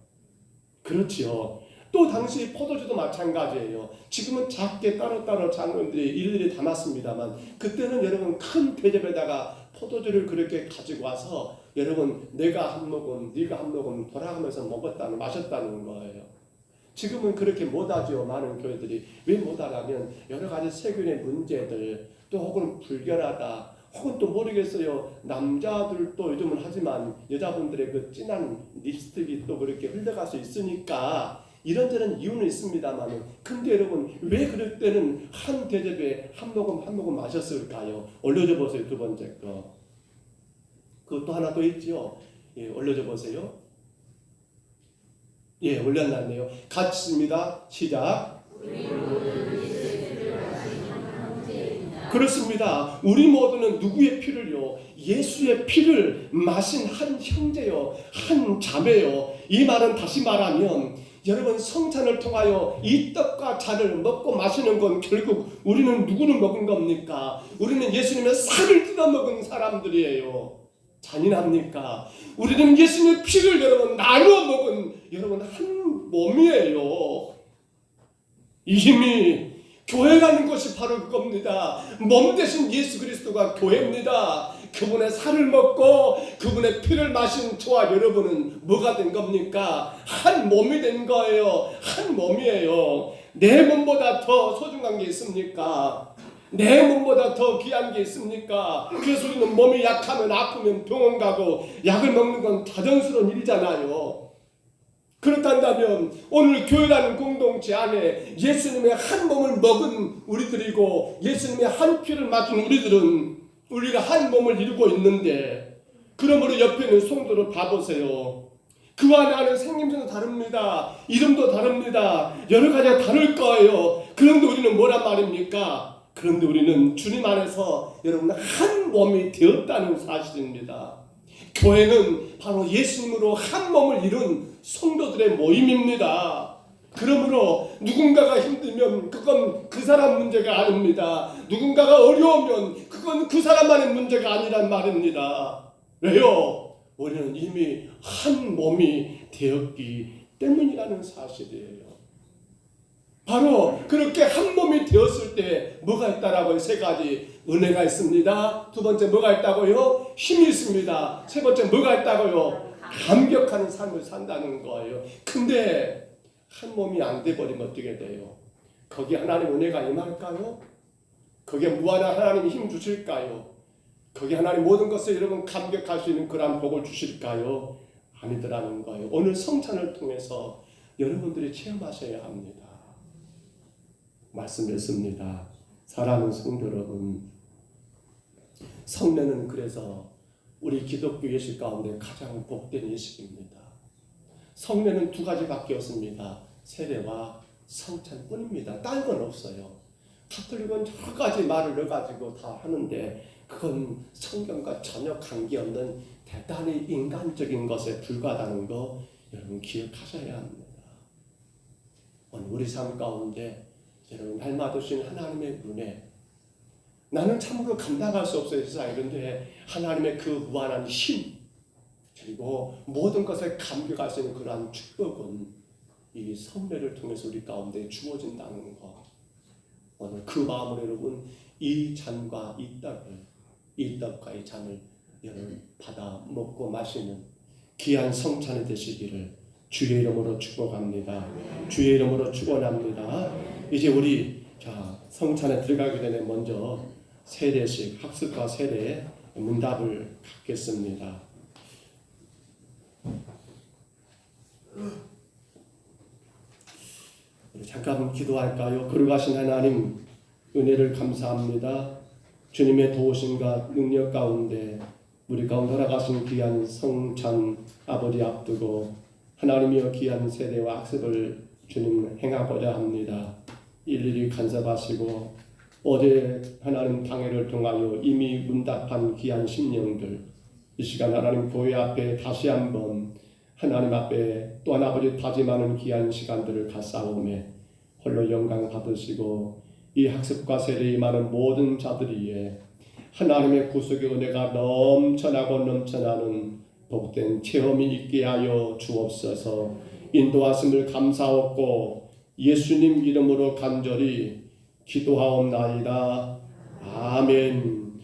그렇지요. 또 당시 포도주도 마찬가지예요. 지금은 작게 따로따로 장로님들이 일일이 담았습니다만 그때는 여러분 큰 대접에다가 포도주를 그렇게 가지고 와서 여러분 내가 한 모금 네가 한 모금 돌아가면서 마셨다는 거예요. 지금은 그렇게 못하죠. 많은 교회들이. 왜 못하냐면 여러 가지 세균의 문제들 또 혹은 불결하다 혹은 또 모르겠어요. 남자들도 요즘은 하지만 여자분들의 그 진한 립스틱이 또 그렇게 흘러갈 수 있으니까 이런저런 이유는 있습니다만 근데 여러분 왜 그럴 때는 한 대접에 한 모금 마셨을까요? 올려줘 보세요. 두 번째 거. 그것도 하나 또 있죠. 예, 올려줘 보세요. 예, 올려놨네요. 같이 씁니다. 시작. 그렇습니다. 우리 모두는 누구의 피를요? 예수의 피를 마신 한 형제요, 한 자매요. 이 말은 다시 말하면 여러분 성찬을 통하여 이 떡과 잔을 먹고 마시는 건 결국 우리는 누구를 먹은 겁니까? 우리는 예수님의 살을 뜯어 먹은 사람들이에요. 잔인합니까? 우리는 예수님의 피를 여러분 나누어 먹은 여러분 한 몸이에요. 이미 교회라는 것이 바로 그겁니다. 몸 대신 예수 그리스도가 교회입니다. 그분의 살을 먹고 그분의 피를 마신 저와 여러분은 뭐가 된 겁니까? 한 몸이 된 거예요. 한 몸이에요. 내 몸보다 더 소중한 게 있습니까? 내 몸보다 더 귀한 게 있습니까? 그래서 우리는 몸이 약하면 아프면 병원 가고 약을 먹는 건 자연스러운 일이잖아요. 그렇단다면 오늘 교회라는 공동체 안에 예수님의 한 몸을 먹은 우리들이고 예수님의 한 피를 마신 우리들은 우리가 한 몸을 이루고 있는데 그러므로 옆에 있는 성도를 봐보세요. 그 안에 생김새도 다릅니다. 이름도 다릅니다. 여러 가지가 다를 거예요. 그런데 우리는 뭐란 말입니까? 그런데 우리는 주님 안에서 여러분 한 몸이 되었다는 사실입니다. 교회는 바로 예수님으로 한 몸을 이룬 성도들의 모임입니다. 그러므로 누군가가 힘들면 그건 그 사람 문제가 아닙니다. 누군가가 어려우면 그건 그 사람만의 문제가 아니란 말입니다. 왜요? 우리는 이미 한 몸이 되었기 때문이라는 사실이에요. 바로 그렇게 한 몸이 되었을 때 뭐가 있다라고요? 세 가지. 은혜가 있습니다. 두 번째 뭐가 있다고요? 힘이 있습니다. 세 번째 뭐가 있다고요? 감격하는 삶을 산다는 거예요. 근데 한 몸이 안 돼버리면 어떻게 돼요? 거기에 하나님 은혜가 임할까요? 거기에 무한한 하나님이 힘 주실까요? 거기에 하나님 모든 것을 여러분 감격할 수 있는 그러한 복을 주실까요? 아니더라는 거예요. 오늘 성찬을 통해서 여러분들이 체험하셔야 합니다. 말씀했습니다. 사랑하는 성도 여러분, 성례는 그래서 우리 기독교 예식 가운데 가장 복된 예식입니다. 성례는 두 가지밖에 없습니다. 세례와 성찬뿐입니다. 딴 건 없어요. 가톨릭은 여러 가지 말을 넣어가지고 다 하는데 그건 성경과 전혀 관계없는 대단히 인간적인 것에 불과하다는 거 여러분 기억하셔야 합니다. 오늘 우리 삶 가운데 여러분 날마다 주신 하나님의 은혜, 나는 참으로 감당할 수 없어요. 세상에. 그런데 하나님의 그 무한한 힘 그리고 모든 것에 감격할 수 있는 그러한 축복은 이 성례를 통해서 우리 가운데 주어진다는 것. 오늘 그 마음으로 여러분 이 잔과 이 떡을, 이 떡과 이 잔을 여러분 받아 먹고 마시는 귀한 성찬이 되시기를 주의 이름으로 축복합니다. 주의 이름으로 축원합니다. 이제 우리 성찬에 들어가기 전에 먼저 세례식 학습과 세례 문답을 갖겠습니다. 잠깐 기도할까요? 거룩하신 하나님 은혜를 감사합니다. 주님의 도우심과 능력 가운데 우리 가운데 살아가신 귀한 성찬 아버지 앞두고 하나님이여 귀한 세례와 학습을 주님 행하고자 합니다. 일일이 간섭하시고 어제 하나님 방해를 통하여 이미 문답한 귀한 심령들 이 시간 하나님 교회 앞에 다시 한번 하나님 앞에 또한 아버지 다짐하는 귀한 시간들을 갖사오매 홀로 영광 받으시고 이 학습과 세례에 임하는 모든 자들이에 하나님의 구속의 은혜가 넘쳐나고 넘쳐나는 복된 체험이 있게 하여 주옵소서. 인도하심을 감사하고 예수님 이름으로 간절히 기도하옵나이다. 아멘.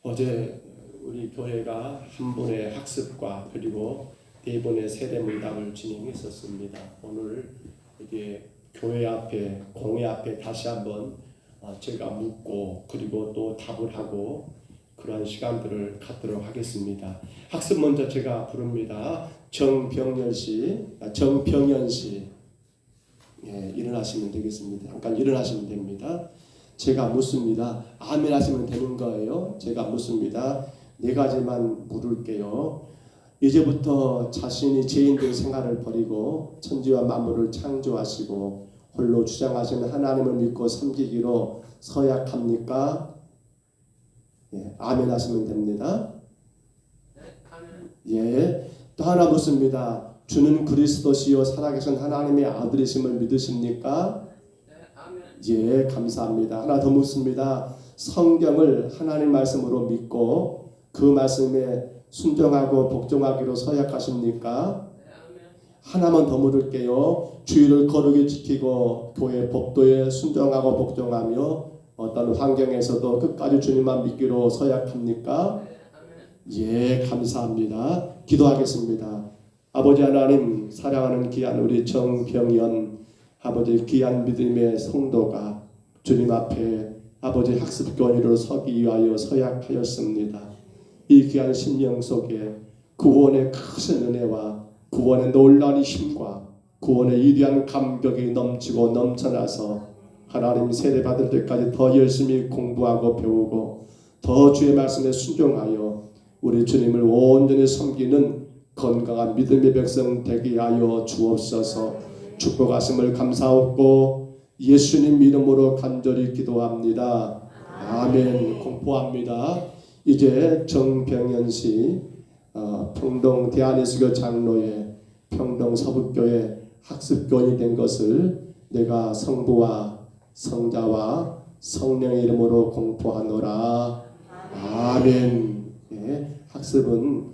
어제 우리 교회가 한 분의 학습과 그리고 네 분의 세례 문답을 진행했었습니다. 오늘 이게 교회 앞에 공회 앞에 다시 한번 제가 묻고 그리고 또 답을 하고 그러한 시간들을 갖도록 하겠습니다. 학습 먼저 제가 부릅니다. 정병연 씨, 예, 일어나시면 되겠습니다. 잠깐 일어나시면 됩니다. 제가 묻습니다. 아멘 하시면 되는 거예요. 제가 묻습니다. 네 가지만 물을게요. 이제부터 자신이 죄인된 생활을 버리고 천지와 만물을 창조하시고 홀로 주장하시는 하나님을 믿고 섬기기로 서약합니까? 예, 아멘 하시면 됩니다. 예, 또 하나 묻습니다. 주는 그리스도시요 살아계신 하나님의 아들이심을 믿으십니까? 예, 감사합니다. 하나 더 묻습니다. 성경을 하나님 말씀으로 믿고 그 말씀에 순종하고 복종하기로 서약하십니까? 하나만 더 물을게요. 주의를 거룩히 지키고 교회 법도에 순종하고 복종하며 어떤 환경에서도 끝까지 주님만 믿기로 서약합니까? 예, 감사합니다. 기도하겠습니다. 아버지 하나님, 사랑하는 귀한 우리 정병연 아버지 귀한 믿음의 성도가 주님 앞에 아버지 학습교원으로 서기 위하여 서약하였습니다. 이 귀한 심령 속에 구원의 큰 은혜와 구원의 놀라운 힘과 구원의 위대한 감격이 넘치고 넘쳐나서 하나님 세례받을 때까지 더 열심히 공부하고 배우고 더 주의 말씀에 순종하여 우리 주님을 온전히 섬기는 건강한 믿음의 백성 되게 하여 주옵소서. 축복하심을 감사하고 예수님 이름으로 간절히 기도합니다. 아멘. 공포합니다. 이제 정병연 씨 평동 대한예수교 장로의 평동 서북교회 학습교원이 된 것을 내가 성부와 성자와 성령의 이름으로 공포하노라. 아멘. 예, 학습은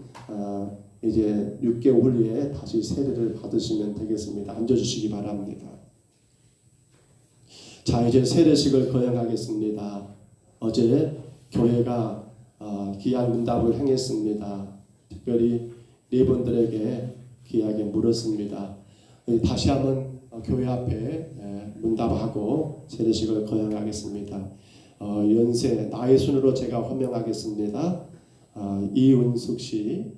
이제 6개월 후에 다시 세례를 받으시면 되겠습니다. 앉아주시기 바랍니다. 자, 이제 세례식을 거행하겠습니다. 어제 교회가 귀한 문답을 행했습니다. 특별히 네 분들에게 귀하게 물었습니다. 다시 한번 교회 앞에 문답하고 세례식을 거행하겠습니다. 연세 나이 순으로 제가 호명하겠습니다. 이은숙 씨,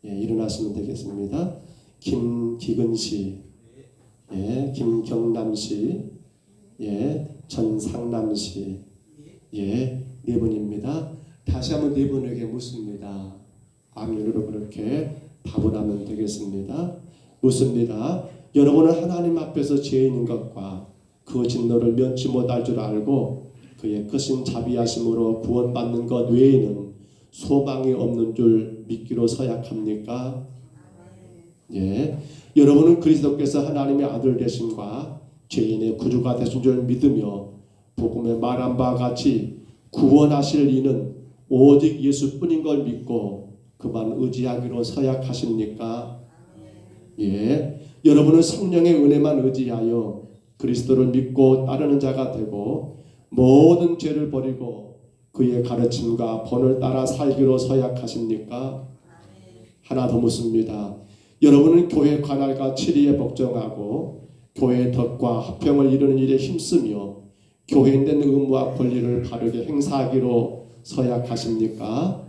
예, 일어나시면 되겠습니다. 김기근 씨, 예, 김경남 씨, 예, 전상남 씨, 예, 네 분입니다. 다시 한번 네 분에게 묻습니다. 아멘으로 그렇게 답을 하면 되겠습니다. 묻습니다. 여러분은 하나님 앞에서 죄인인 것과 그 진노를 면치 못할 줄 알고 그의 크신 자비하심으로 구원받는 것 외에는 소망이 없는 줄 믿기로 서약합니까? 예, 여러분은 그리스도께서 하나님의 아들 되심과 죄인의 구주가 되신 줄 믿으며 복음에 말한 바와 같이 구원하실 이는 오직 예수뿐인 걸 믿고 그만 의지하기로 서약하십니까? 예, 여러분은 성령의 은혜만 의지하여 그리스도를 믿고 따르는 자가 되고 모든 죄를 버리고 그의 가르침과 본을 따라 살기로 서약하십니까? 하나 더 묻습니다. 여러분은 교회 관할과 치리에 복종하고 교회의 덕과 화평을 이루는 일에 힘쓰며 교회인된 의무와 권리를 바르게 행사하기로 서약하십니까?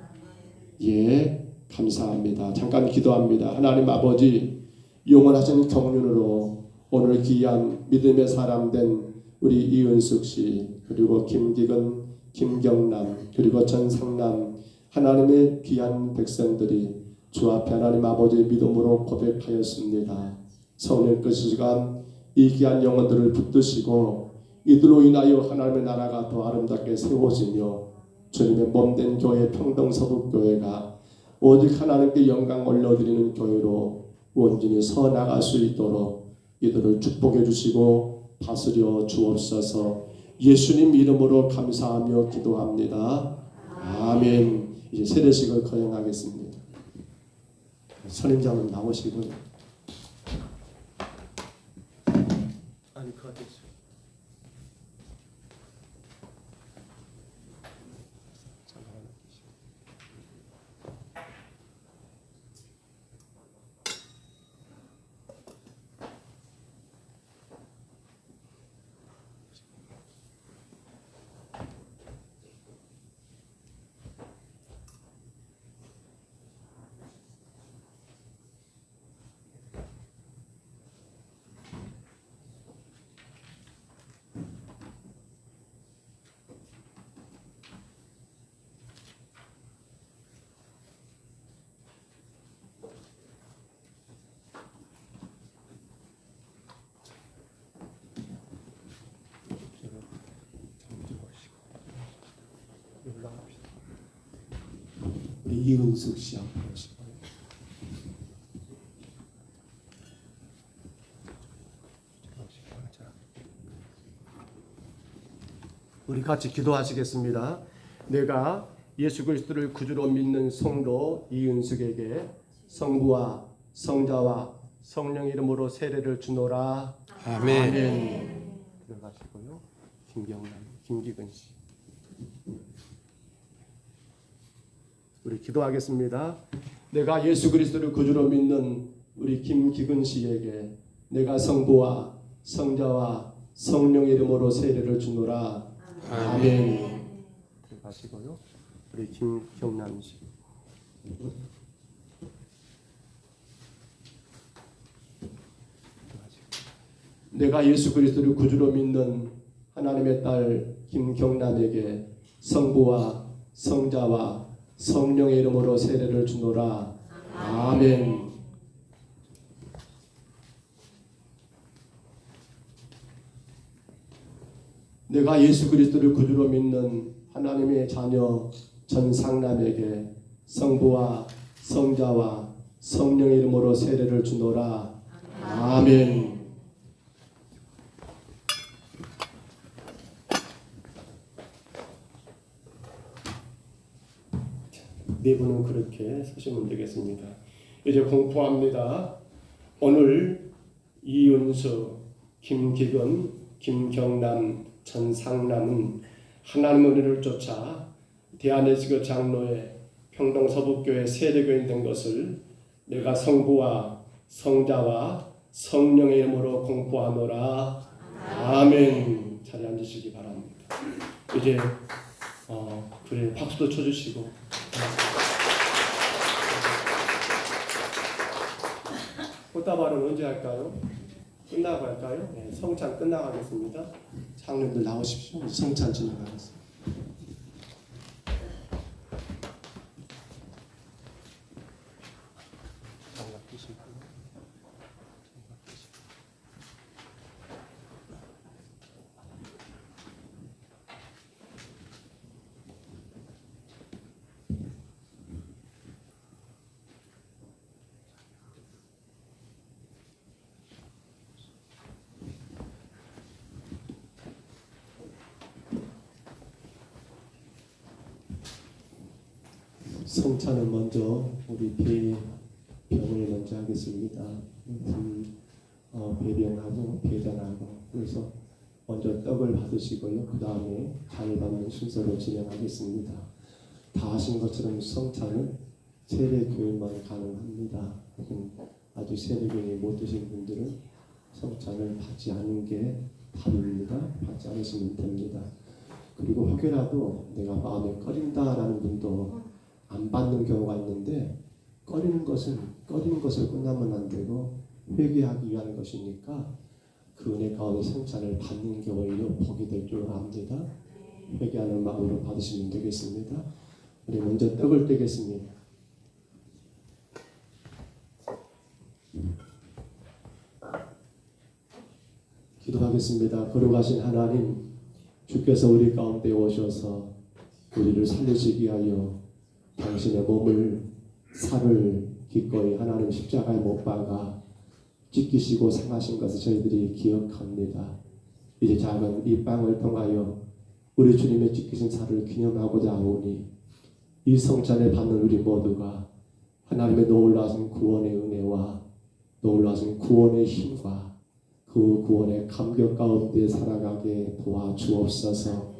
예, 감사합니다. 잠깐 기도합니다. 하나님 아버지, 영원하신 경륜으로 오늘 귀한 믿음의 사람 된 우리 이은숙 씨, 그리고 김기근, 김경남, 그리고 전상남, 하나님의 귀한 백성들이 주 앞에 하나님 아버지의 믿음으로 고백하였습니다. 성령 그 시간 이 귀한 영혼들을 붙드시고 이들로 인하여 하나님의 나라가 더 아름답게 세워지며 주님의 몸된 교회 평동서북교회가 오직 하나님께 영광 올려드리는 교회로 온전히 서 나갈 수 있도록 이들을 축복해 주시고 다스려 주옵소서. 예수님 이름으로 감사하며 기도합니다. 아멘. 이제 세례식을 거행하겠습니다. 선임자분 나오시고요. 아니 그 어디 있어요? 우리 이은숙 씨 한번 보시고요. 우리 같이 기도하시겠습니다. 내가 예수 그리스도를 구주로 믿는 성도 이은숙에게 성부와 성자와 성령 이름으로 세례를 주노라. 아멘. 들어가시고요. 김경남, 김기근 씨. 우리 기도하겠습니다. 내가 예수 그리스도를 구주로 믿는 우리 김기근 씨에게 내가 성부와 성자와 성령 이름으로 세례를 주노라. 아멘. 들어가시고요. 우리 김경남 씨. 내가 예수 그리스도를 구주로 믿는 하나님의 딸 김경남에게 성부와 성자와 성령의 이름으로 세례를 주노라. 아멘. 내가 예수 그리스도를 구주로 믿는 하나님의 자녀 전상남에게 성부와 성자와 성령의 이름으로 세례를 주노라. 아멘. 네 분은 그렇게 서시면 되겠습니다. 이제 공포합니다. 오늘 이윤수, 김기근, 김경남, 전상남은 하나님의 은혜를 쫓아 대한예수교 장로회 평동서북교회 세례교인 된 것을 내가 성부와 성자와 성령의 이름으로 공포하노라. 아멘. 자리에 앉으시기 바랍니다. 이제 그래 박수도 쳐주시고. 꽃다발은 언제 할까요? 끝나고 할까요? 네, 성찬 끝나가겠습니다. 장로님들 나오십시오. 성찬 진행하겠습니다. 성찬은 먼저 우리 배병을 먼저 하겠습니다. 배병하고 배단하고 그래서 먼저 떡을 받으시고요. 그 다음에 잔을 받는 순서로 진행하겠습니다. 다 하신 것처럼 성찬은 세례교인만 가능합니다. 아직 세례교인이 못 드신 분들은 성찬을 받지 않는 게 답입니다. 받지 않으시면 됩니다. 그리고 혹여라도 내가 마음에 꺼린다라는 분도 안 받는 경우가 있는데 꺼리는 것을 끝나면 안 되고 회개하기 위한 것이니까 그 은혜 가운데 성찬을 받는 게 오히려 복이 될 줄 압니다. 회개하는 마음으로 받으시면 되겠습니다. 우리 먼저 떡을 떼겠습니다. 기도하겠습니다. 거룩하신 하나님, 주께서 우리 가운데 오셔서 우리를 살리시기 위하여 당신의 몸을 살을 기꺼이 하나님 십자가에 못 박아 찢기시고 상하신 것을 저희들이 기억합니다. 이제 작은 이 빵을 통하여 우리 주님의 지키신 살을 기념하고자 하오니 이 성찬을 받는 우리 모두가 하나님의 놀라신 구원의 은혜와 놀라신 구원의 힘과 그 구원의 감격 가운데 살아가게 도와주옵소서.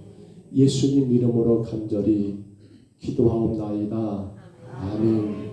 예수님 이름으로 간절히 기도하옵나이다. 아멘.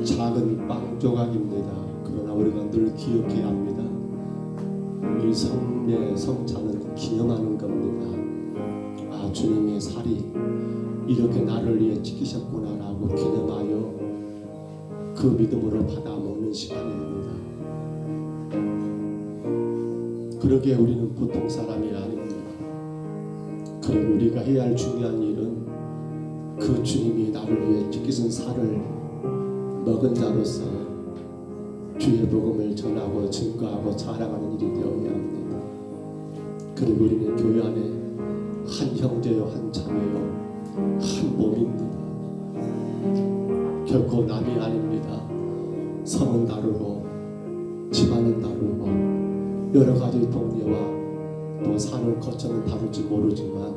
작은 빵 조각입니다. 그러나 우리가 늘 기억해야 합니다. 이 성례 성찬은 기념하는 겁니다. 아, 주님의 살이 이렇게 나를 위해 지키셨구나라고 기념하여 그 믿음으로 받아 먹는 시간입니다. 그러기에 우리는 보통 사람이 아닙니다. 그리고 우리가 해야 할 중요한 일은 그 주님이 나를 위해 지키신 살을 먹은 자로서 주의 복음을 전하고 증거하고 자랑하는 일이 되어야 합니다. 그리고 우리는 교회 안에 한 형제요 한 자매요 한 몸입니다. 결코 남이 아닙니다. 성은 다르고 집안은 다르고 여러 가지 동네와 또 산을 거쳐는 다를지 모르지만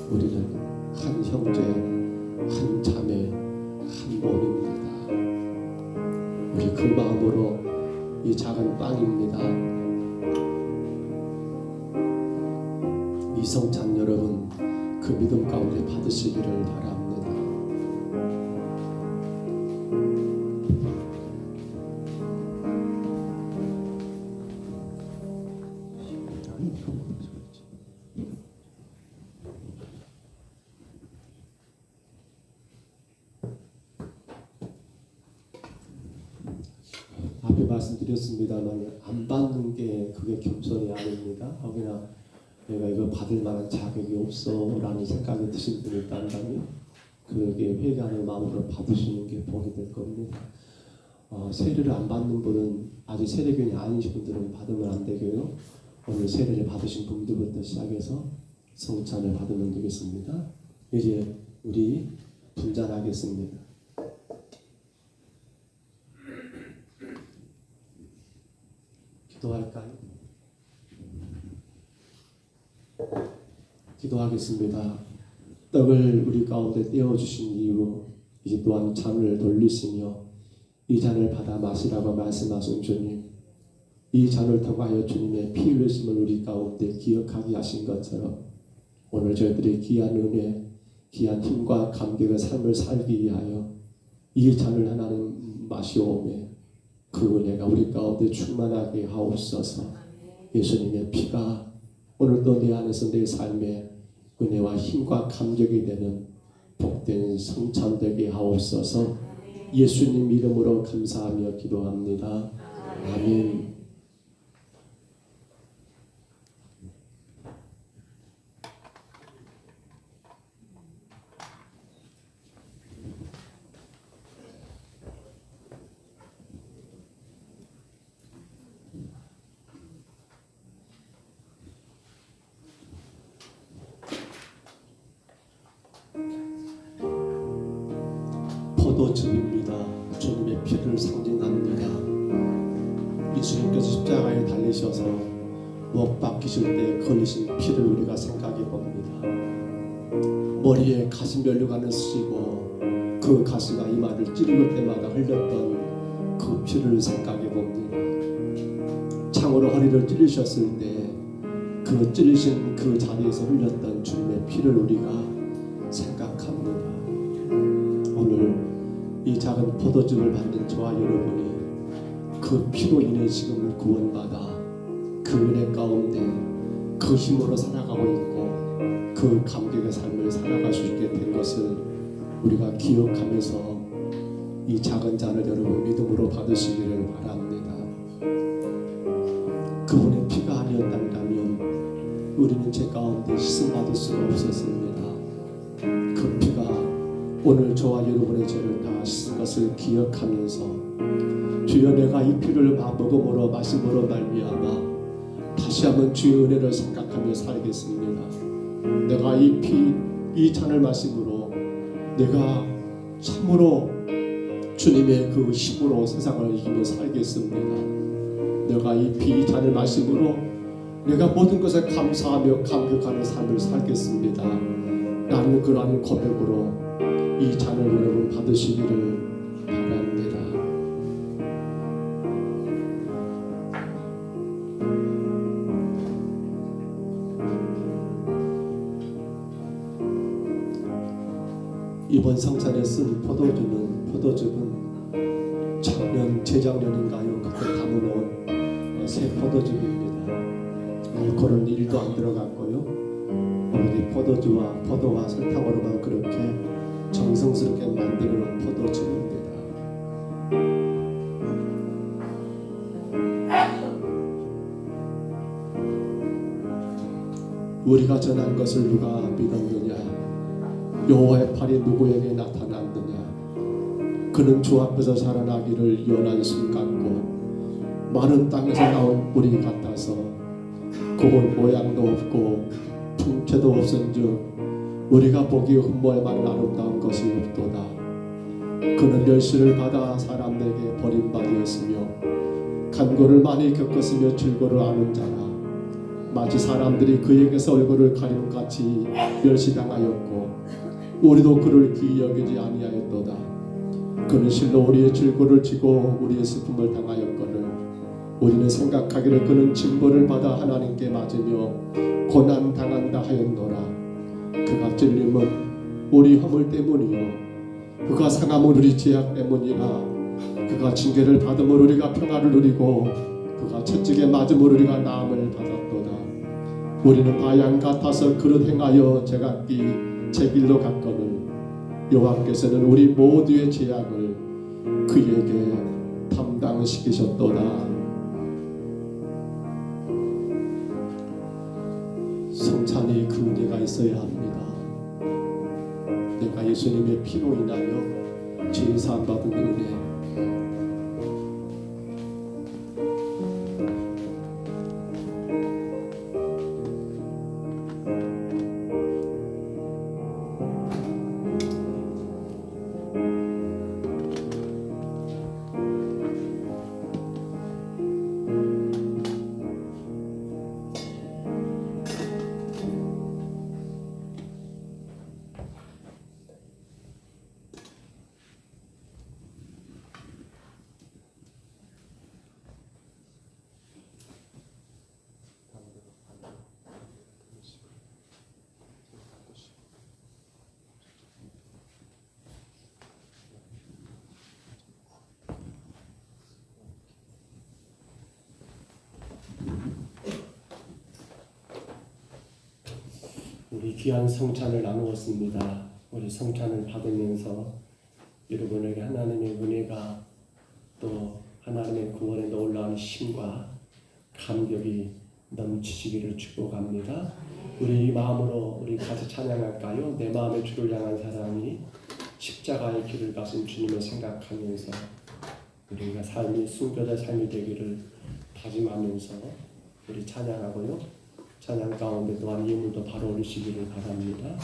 우리는 한 형제 한 자매 한 몸입니다. 우리 그 마음으로 이 작은 빵입니다. 이 성찬 여러분 그 믿음 가운데 받으시기를 바랍니다. 앞에 말씀드렸습니다만 안 받는 게 그게 겸손이 아닙니다. 혹여나 내가 이거 받을 만한 자격이 없어라는 생각이 드신 분이 있다면 그게 회개하는 마음으로 받으시는 게 복이 될 겁니다. 세례를 안 받는 분은 아직 세례교인이 아니신 분들은 받으면 안 되고요. 오늘 세례를 받으신 분들부터 시작해서 성찬을 받으면 되겠습니다. 이제 우리 분잔하겠습니다. 기도할까요? 기도하겠습니다. 떡을 우리 가운데 떼어주신 이후 이제 또한 잔을 돌리시며 이 잔을 받아 마시라고 말씀하신 주님, 이 잔을 통하여 주님의 피 흘리심을 우리 가운데 기억하게 하신 것처럼 오늘 저희들의 귀한 은혜, 귀한 힘과 감격의 삶을 살기 위하여 이 잔을 하나님 마시오매 그 은혜가 우리 가운데 충만하게 하옵소서. 예수님의 피가 오늘도 내 안에서 내 삶에 은혜와 힘과 감격이 되는 복된 성찬 되게 하옵소서. 예수님 이름으로 감사하며 기도합니다. 아멘. 포도즙입니다. 주님의 피를 상징합니다. 예수님께서 십자가에 달리셔서 못 박히실 때 흘리신 피를 우리가 생각해 봅니다. 머리에 가시면류관을 쓰시고 그 가시가 이마를 찌르는 때마다 흘렸던 그 피를 생각해 봅니다. 창으로 허리를 찌르셨을 때 그 찌르신 그 자리에서 흘렸던 주님의 피를 우리가 생각합니다. 오늘 이 작은 포도즙을 받는 저와 여러분이 그 피로 인해 지금 구원받아 그 은혜 가운데 그 힘으로 살아가고 있고 그 감격의 삶을 살아갈 수 있게 된 것을 우리가 기억하면서 이 작은 잔을 여러분 믿음으로 받으시기를 바랍니다. 그분의 피가 아니었다면 우리는 죄 가운데 씻음받을 수가 없었습니다. 그 피가 오늘 저와 여러분의 죄를 다 씻은 것을 기억하면서 주여 내가 이 피를 먹음으로 마심으로 말미암아 다시 한번 주의 은혜를 생각하며 살겠습니다. 내가 이 잔을 마심으로 내가 참으로 주님의 그 힘으로 세상을 이기며 살겠습니다. 내가 이 잔을 마심으로 내가 모든 것에 감사하며 감격하는 삶을 살겠습니다. 라는 그러한 고백으로 이 잔을 여러분 받으시기를 바랍니다. 이번 성찬에 쓴 포도즙은 작년, 재작년인가요? 그때 담아놓은 새 포도즙입니다. 알코올은 1도 안 들어갔고요. 오로지 포도와 설탕으로만 그렇게 정성스럽게 만드는 포도즙입니다. 우리가 전한 것을 누가 믿었느냐? 여호와의 팔이 누구에게 나타났느냐? 그는 주 앞에서 살아나기를 연한 숨 같고 마른 땅에서 나온 뿌리 같아서 고운 모양도 없고 풍채도 없은즉 우리가 보기에 흠모할 만한 아름다운 것이 없도다. 그는 멸시를 받아 사람에게 버림받았으며 간고를 많이 겪었으며 질고를 아는 자라. 마치 사람들이 그에게서 얼굴을 가림같이 멸시당하였고 우리도 그를 귀히 여기지 아니하였도다. 그는 실로 우리의 질고를 지고 우리의 슬픔을 당하였거늘 우리는 생각하기를 그는 징벌을 받아 하나님께 맞으며 고난 당한다 하였노라. 그가 찔림은 우리 허물 때문이요 그가 상함은 우리 죄악 때문이라. 그가 징계를 받음으로 우리가 평화를 누리고 그가 채찍에 맞음으로 우리가 나음을 받았도다. 우리는 다 양 같아서 그릇 행하여 제각기 제 길로 갔거늘 여호와께서는 우리 모두의 죄악을 그에게 담당시키셨도다. 성찬이 그 은혜가 있어야 합니다. 내가 예수님의 피로 인하여 죄 사함 받은 은혜, 우리 귀한 성찬을 나누었습니다. 우리 성찬을 받으면서 여러분에게 하나님의 은혜가 또 하나님의 구원에 놀라운 힘과 감격이 넘치시기를 축복합니다. 우리 이 마음으로 우리 같이 찬양할까요? 내 마음의 주를 향한 사랑이 십자가의 길을 가신 주님을 생각하면서 우리가 삶이 순교자의 삶이 되기를 다짐하면서 우리 찬양하고요. 찬양 가운데 또한 예물도 바로 올리시기를 바랍니다.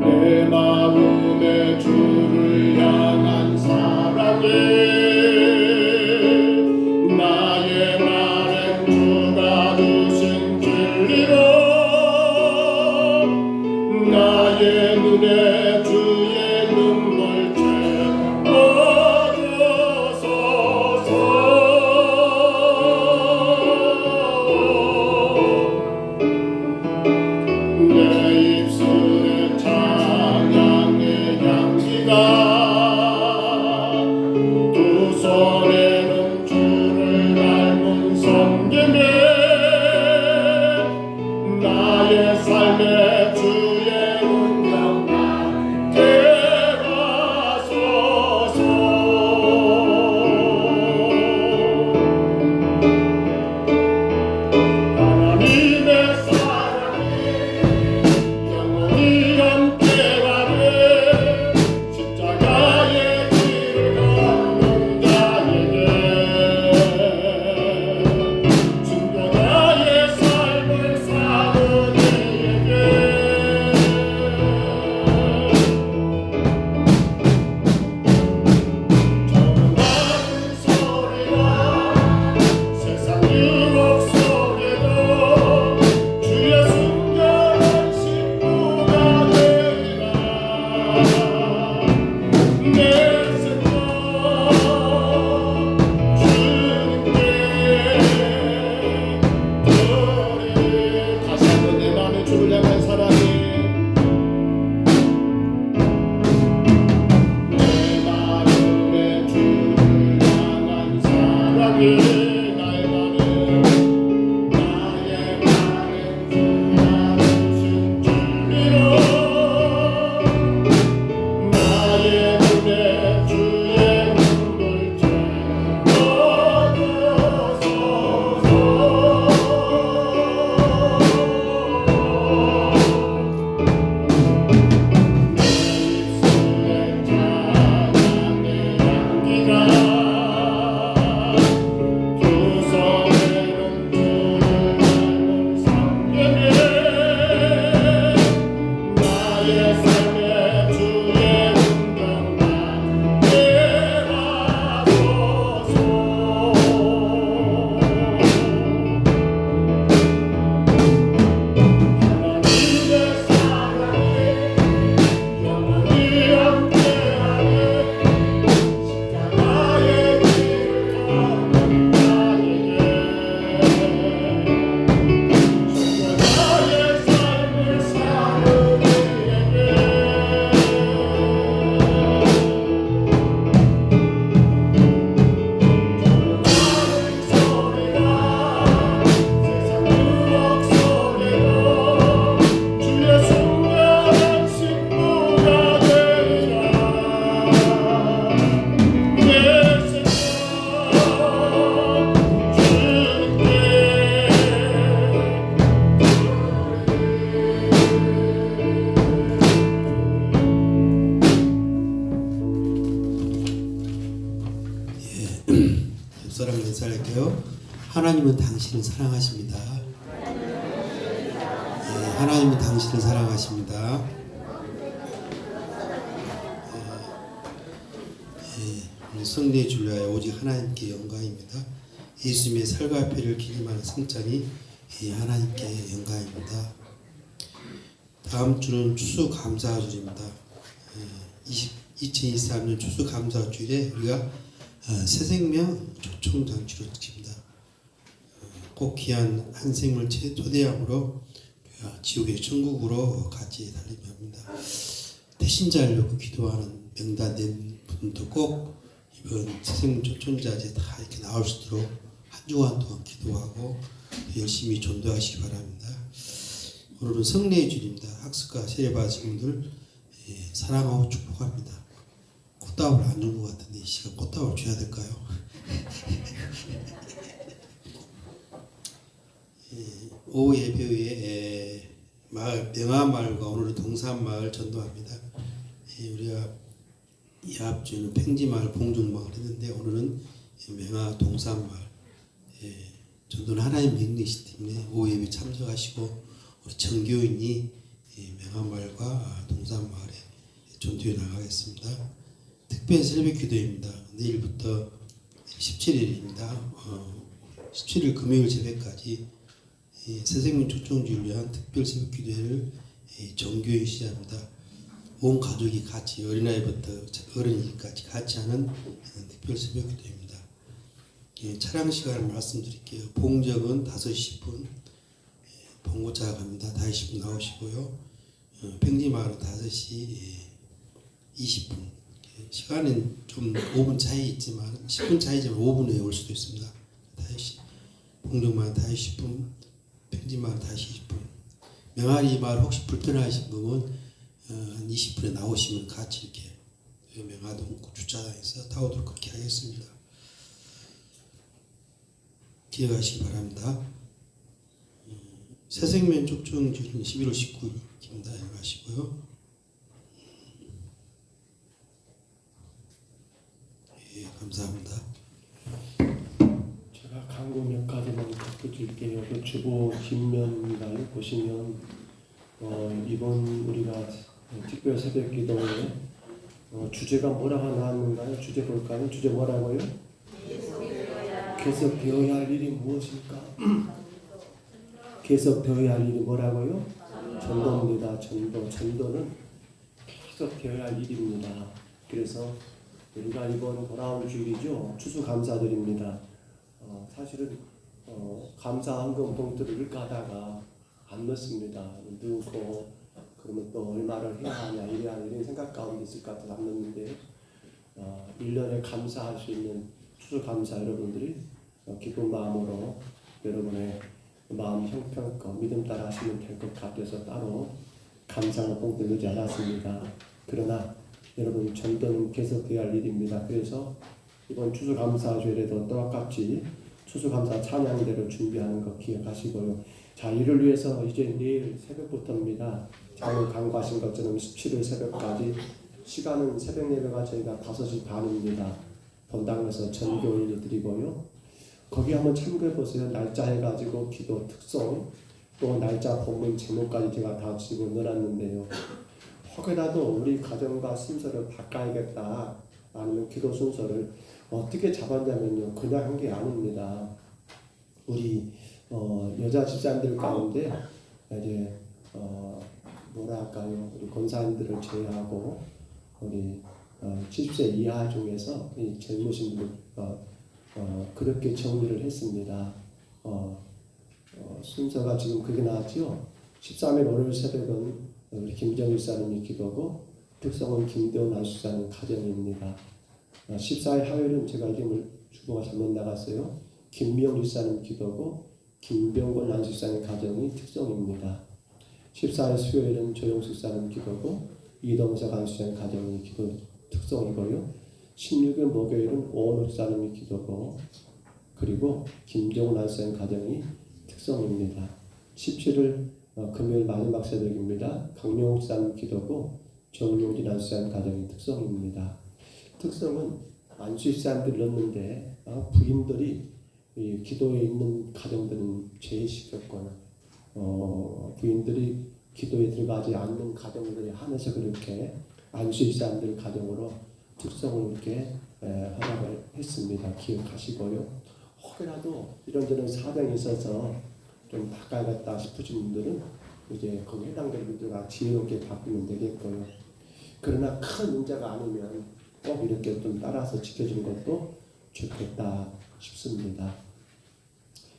내 마음의 주를 향한 사랑이 나의 말엔 주가 주신 진리로 옆사람 인사할게요. 하나님은 당신을 사랑하십니다. 하나님은 당신을 사랑하십니다. 오늘 성례 주일에 오직 하나님께 영광입니다. 예수님의 살과 피를 기림하는 성찬이 하나님께 영광입니다. 다음 주는 추수감사주일입니다. 2023년 추수감사주일에 우리가 새생명 초청장치로 지킵니다. 꼭 귀한 한 생물 초대함으로 지옥의 천국으로 같이 달리며 합니다. 태신자를 놓고 기도하는 명단된 분도 꼭 이번 새생명 초청자제 다 이렇게 나올 수 있도록 한 주간 동안 기도하고 열심히 전도하시기 바랍니다. 오늘은 성례의 주일입니다. 학습과 세례 받으신 분들 사랑하고 축복합니다. 꽃다발 안 준 것 같은데 이 시간 꽃다발 줘야 될까요? 오후 예배 후에 마을 명화마을과 오늘은 동산마을 전도합니다. 우리가 이 앞주는 팽지마을 봉중마을 했는데 오늘은 명화 동산마을 전도는 하나님 믿으시기 때문에 오후 예배 참석하시고 우리 정교인이 명화마을과 동산마을에 전도해 나가겠습니다. 특별 새벽 기도입니다. 내일부터 17일입니다. 17일 금요일 새벽까지 새생명 초청주를 위한 특별 새벽 기도회를 정교히 시작합니다. 온 가족이 같이 어린아이부터 어른이까지 같이 하는 특별 새벽 기도입니다. 차량 시간을 말씀드릴게요. 봉정은 5시 10분 봉고차가 갑니다. 5시 10분 나오시고요. 팽지마을은 5시 20분 시간은 좀 5분 차이 있지만 10분 차이지만 5분 후에 올 수도 있습니다. 5시 봉정마을 5시 10분 팽지마을 5시 20분 명아리 마을 혹시 불편하신 분은 한 20분에 나오시면 같이 이렇게 명아동 주차장에서 타오도록 그렇게 하겠습니다. 기억하시기 바랍니다. 새생명 초청주일은 11월 19일입니다. 기억하시고요. 감사합니다. 제가 강공 몇 가지만 덧붙일게요. 그 주보 뒷면을 보시면 이번 우리가 특별 새벽 기도회 주제가 뭐라고 나왔는가요? 주제 볼까요? 주제 뭐라고요? 계속되어야 할 일이 무엇일까? 계속되어야 할 일이 뭐라고요? 전도입니다. 전도는 계속되어야 할 일입니다. 그래서 우리가 이번 돌아온 주일이죠. 추수감사드립니다. 사실은 감사한금 봉투를 가다가 안 넣습니다. 넣고 그러면 또 얼마를 해야 하냐 이런 생각 가운데 있을 것 같아서 안 넣는데 1년에 감사할 수 있는 추수감사 여러분들이 기쁜 마음으로 여러분의 마음 형편껏 믿음 따라 하시면 될 것 같아서 따로 감사하는 봉투를 넣지 않았습니다. 그러나 여러분 전도는 계속해야 할 일입니다. 그래서 이번 추수감사주일에도 똑같이 추수감사 찬양대를 준비하는 거 기억하시고요. 자, 이를 위해서 이제 내일 새벽부터입니다. 장로 강구하신 것처럼 17일 새벽까지 시간은 새벽 예배가 저희가 5시 반입니다. 본당에서 전교를 드리고요. 거기 한번 참고해 보세요. 날짜 해가지고 기도 특성 또 날짜 본문 제목까지 제가 다 지금 넣어놨는데요. 혹여라도 우리 가정과 순서를 바꿔야겠다 아니면 기도 순서를 어떻게 잡았냐면요, 그냥 한 게 아닙니다. 우리 여자 집사님들 가운데 이제 뭐라 할까요? 우리 권사님들을 제외하고 우리 70세 이하 중에서 이 젊으신 분들 그렇게 정리를 했습니다. 순서가 지금 그게 나왔죠. 13일 월요일 새벽은 우리 김정일 사님이 기도고 특성은 김대원 안수사님 가정입니다. 14일 화요일은 제가 이름을 주보가 잘못 나갔어요. 김미영 집사님 기도고 김병권 안수사님 가정이 특성입니다. 14일 수요일은 조영숙 사님 기도고 이동석 안수사님 가정이 기도 특성이고요. 16일 목요일은 오은호 사님이 기도고 그리고 김종훈 안수사님 가정이 특성입니다. 17일 금요일 마지막 새벽입니다. 강용욱 사님 기도고 정용진 안수사님 가정이 특성입니다. 특성은 안수사님들이 넣는데 부인들이 이 기도에 있는 가정들은 제일 시켰거나 부인들이 기도에 들어가지 않는 가정들에 한해서 그렇게 안수사님들 가정으로 특성을 이렇게 허락을 했습니다. 기억하시고요. 혹여라도 이런저런 사정이 있어서 좀 바꿔야겠다 싶으신 분들은 이제 거기 해당되는 분들과 지혜롭게 바꾸면 되겠고요. 그러나 큰 문제가 아니면 꼭 이렇게 좀 따라서 지켜주는 것도 좋겠다 싶습니다.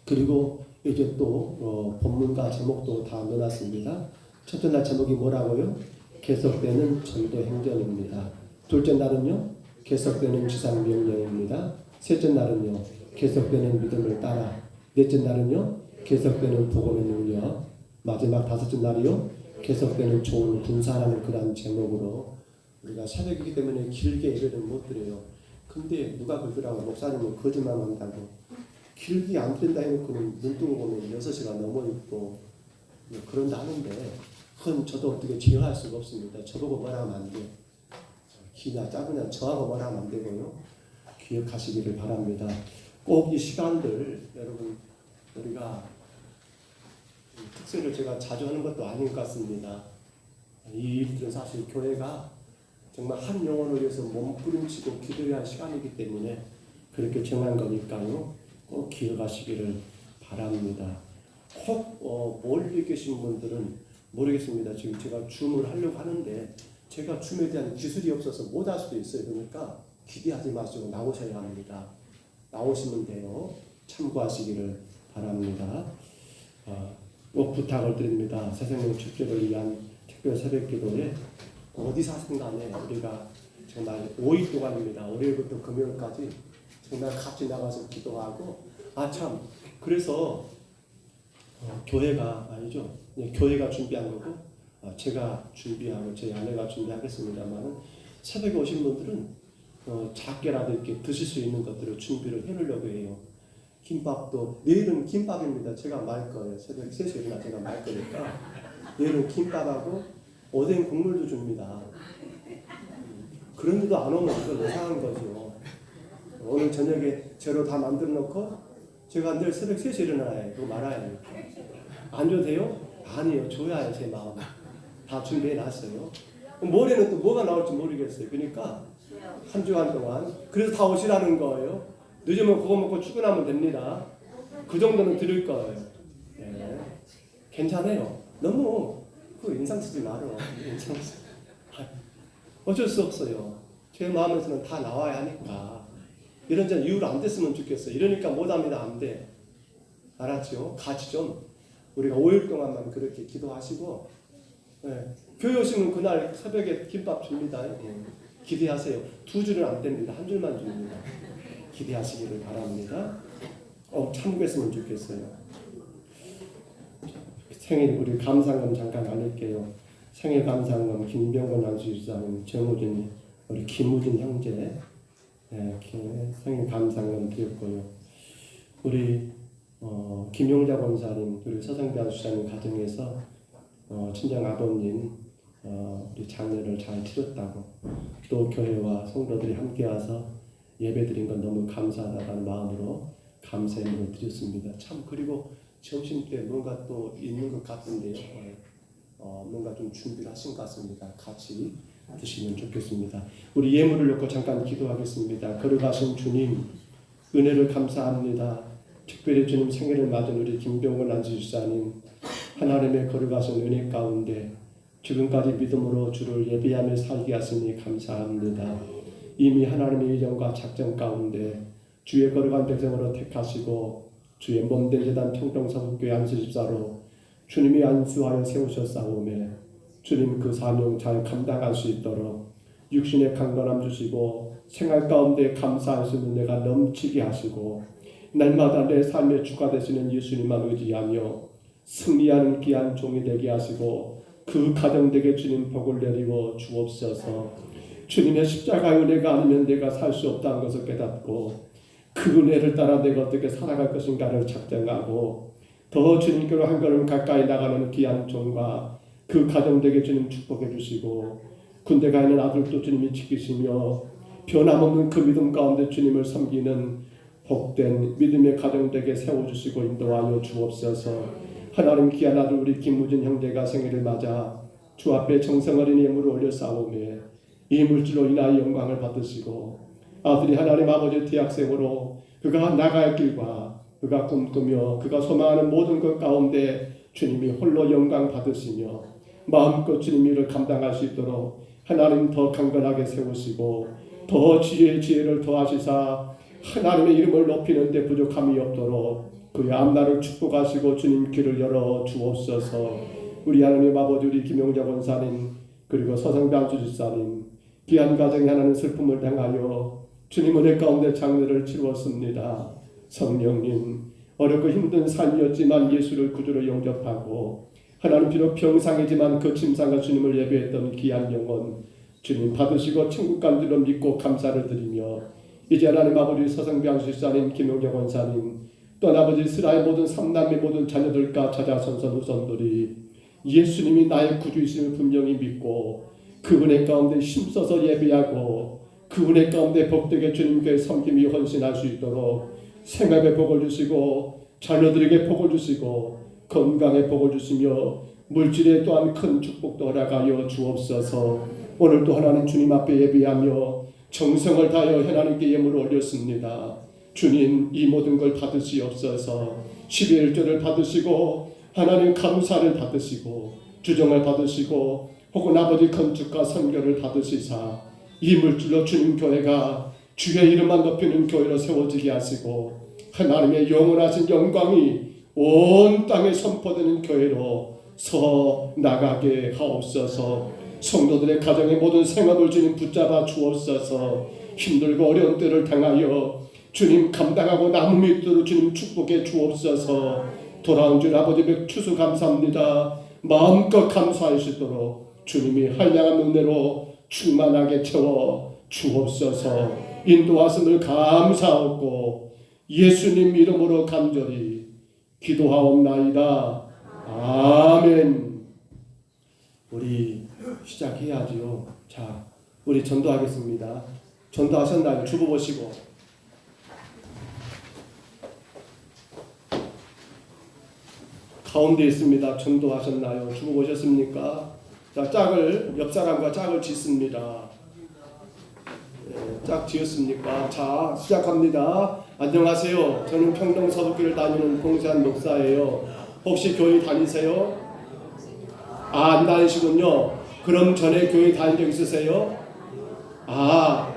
그리고 이제 또 본문과 제목도 다 넣어놨습니다. 첫째 날 제목이 뭐라고요? 계속되는 전도 행전입니다. 둘째 날은요? 계속되는 지상 명령입니다. 셋째 날은요? 계속되는 믿음을 따라. 넷째 날은요? 계속되는 복음의 능력. 마지막 다섯째 날이요? 계속되는 좋은 군사라는 그런 제목으로 우리가 새벽이기 때문에 길게 예배를 못 드려요. 근데 누가 그러더라고, 목사님은 거짓말 한다고. 길게 안 드린다 해놓고는 눈뜨고 보면 6시가 넘어있고 그런다 하는데 그건 저도 어떻게 제어할 수가 없습니다. 저보고 뭐라 하면 안 돼요. 기나 짧으냐 저하고 뭐라 하면 안 되고요. 기억하시기를 바랍니다. 꼭 이 시간들 여러분 우리가 특세를 제가 자주 하는 것도 아닌 것 같습니다. 이 일들은 사실 교회가 정말 한 영혼을 위해서 몸부림치고 기도해야 할 시간이기 때문에 그렇게 정한 거니까요. 꼭 기억하시기를 바랍니다. 혹 멀리 계신 분들은 모르겠습니다. 지금 제가 줌을 하려고 하는데 제가 줌에 대한 기술이 없어서 못 할 수도 있어요. 그러니까 기대하지 마시고 나오셔야 합니다. 나오시면 돼요. 참고하시기를 바랍니다. 꼭 부탁을 드립니다. 새생명 축제를 위한 특별 새벽기도에 어디서 하든 간에 우리가 정말 5일 동안입니다. 월요일부터 금요일까지 정말 같이 나가서 기도하고 참 그래서 교회가 아니죠. 교회가 준비한 거고 제가 준비하고 제 아내가 준비하겠습니다만 새벽에 오신 분들은 작게라도 이렇게 드실 수 있는 것들을 준비를 해놓으려고 해요. 김밥도 내일은 김밥입니다. 제가 말 거예요. 새벽 3시에 일어나 제가 말 거니까 내일은 김밥하고 오뎅 국물도 줍니다. 그런데도 안 오면 그건 이상한 거죠. 오늘 저녁에 재료 다 만들어 놓고 제가 내일 새벽 3시에 일어나야 그거 말아야 안 줘도 돼요? 아니요. 줘야 해요. 제 마음 다 준비해 놨어요. 모레는 또 뭐가 나올지 모르겠어요. 그러니까 한 주간 동안 그래서 다 오시라는 거예요. 늦으면 그거 먹고 출근하면 됩니다. 그 정도는 드릴 거예요. 네. 괜찮아요. 너무 그 인상 쓰지 말어. 인상 쓰. 어쩔 수 없어요. 제 마음에서는 다 나와야 하니까. 이런저런 이유로 안 됐으면 좋겠어요. 이러니까 못합니다. 안 돼. 알았죠? 같이 좀 우리가 5일 동안만 그렇게 기도하시고 네. 교회 오시면 그날 새벽에 김밥 줍니다. 네. 기대하세요. 2줄은 안 됩니다. 1줄만 줍니다. 기대하시기를 바랍니다. 참고했으면 좋겠어요. 생일 우리 감상금 잠깐 나눌게요. 생일 감상금 김병건 안수사님, 정우진 우리 김우진 형제 생일 감상금 드렸고요. 우리 김용자 권사님, 우리 서성대 안수사님 가정에서 친정 아버님 우리 장례를 잘 치렀다고 또 교회와 성도들이 함께 와서 예배드린 건 너무 감사하다는 마음으로 감사의 물을 드렸습니다. 참 그리고 점심 때 뭔가 또 있는 것 같은데요. 뭔가 좀 준비를 하신 것 같습니다. 같이 드시면 좋겠습니다. 우리 예물을 놓고 잠깐 기도하겠습니다. 걸어가신 주님 은혜를 감사합니다. 특별히 주님 생일을 맞은 우리 김병원 안수집사님 하나님의 걸어가신 은혜 가운데 지금까지 믿음으로 주를 예배하며 살게 하시니 감사합니다. 이미 하나님의 예정과 작전 가운데 주의 걸어간 백성으로 택하시고 주의 몸된 제단 평동서북교회 안수집사로 주님이 안수하여 세우셨사오매 주님 그 사명 잘 감당할 수 있도록 육신의 강건함 주시고 생활 가운데 감사할 수 있는 내가 넘치게 하시고 날마다 내 삶의 주가 되시는 예수님만 의지하며 승리하는 귀한 종이 되게 하시고 그 가정되게 주님 복을 내리고 주옵소서. 주님의 십자가의 은혜가 아니면 내가 살 수 없다는 것을 깨닫고 그 은혜를 따라 내가 어떻게 살아갈 것인가를 작정하고 더 주님께로 한 걸음 가까이 나가는 귀한 종과 그 가정되게 주님 축복해 주시고 군대 가 있는 아들도 주님이 지키시며 변함없는 그 믿음 가운데 주님을 섬기는 복된 믿음의 가정되게 세워주시고 인도하여 주옵소서. 하나님 귀한 아들 우리 김무진 형제가 생일을 맞아 주 앞에 정성어린 예물을 올려싸우며 이 물질로 인하여 영광을 받으시고 아들이 하나님 아버지 대학생으로 그가 나갈 길과 그가 꿈꾸며 그가 소망하는 모든 것 가운데 주님이 홀로 영광 받으시며 마음껏 주님 일을 감당할 수 있도록 하나님 더 강건하게 세우시고 더 지혜를 더하시사 하나님의 이름을 높이는 데 부족함이 없도록 그의 앞날을 축복하시고 주님 길을 열어 주옵소서. 우리 하나님 아버지 우리 김용자 권사님 그리고 서성배 안수집사님 귀한 가정에 하나님 슬픔을 당하여 주님 은혜 가운데 장례를 치루었습니다. 성령님 어렵고 힘든 삶이었지만 예수를 구주로 영접하고 하나님 비록 병상이지만 그 침상과 주님을 예배했던 귀한 영혼 주님 받으시고 천국 간 줄로 믿고 감사를 드리며 이제 하나님 아버지 서성배 안수집사님 김용자 권사님 또 아버지 이스라엘 모든 삼남의 모든 자녀들과 자자손손 후손들이 예수님이 나의 구주이심을 분명히 믿고 그 은혜 가운데 힘써서 예배하고 그 은혜 가운데 복되게 주님께 섬김이 헌신할 수 있도록 생업에 복을 주시고 자녀들에게 복을 주시고 건강에 복을 주시며 물질에 또한 큰 축복도 허락하여 주옵소서. 오늘도 하나님 주님 앞에 예배하며 정성을 다하여 하나님께 예물을 올렸습니다. 주님 이 모든 걸 받으시옵소서. 11조를 받으시고 하나님 감사를 받으시고 주정을 받으시고 혹은 아버지 건축과 선교를 받으시사 이 물질로 주님 교회가 주의 이름만 높이는 교회로 세워지게 하시고 하나님의 영원하신 영광이 온 땅에 선포되는 교회로 서 나가게 하옵소서. 성도들의 가정의 모든 생업을 주님 붙잡아 주옵소서. 힘들고 어려운 때를 당하여 주님 감당하고 남음이 있도록 주님 축복해 주옵소서. 돌아온 줄 아버지 백 추수 감사합니다. 마음껏 감사할 수 있도록 주님이 한량한 은혜로 충만하게 채워 주옵소서. 인도하심을 감사하고 예수님 이름으로 간절히 기도하옵나이다. 아멘. 우리 시작해야지요. 자, 우리 전도하겠습니다. 전도하셨나요? 주보 보시고. 가운데 있습니다. 전도하셨나요? 주보 보셨습니까? 자, 짝을 옆 사람과 짝을 짓습니다. 짝 지었습니까? 자, 시작합니다. 안녕하세요. 저는 평동 서북교를 다니는 봉세한 목사예요. 혹시 교회 다니세요? 안 다니시군요. 그럼 전에 교회 다닌 적 있으세요?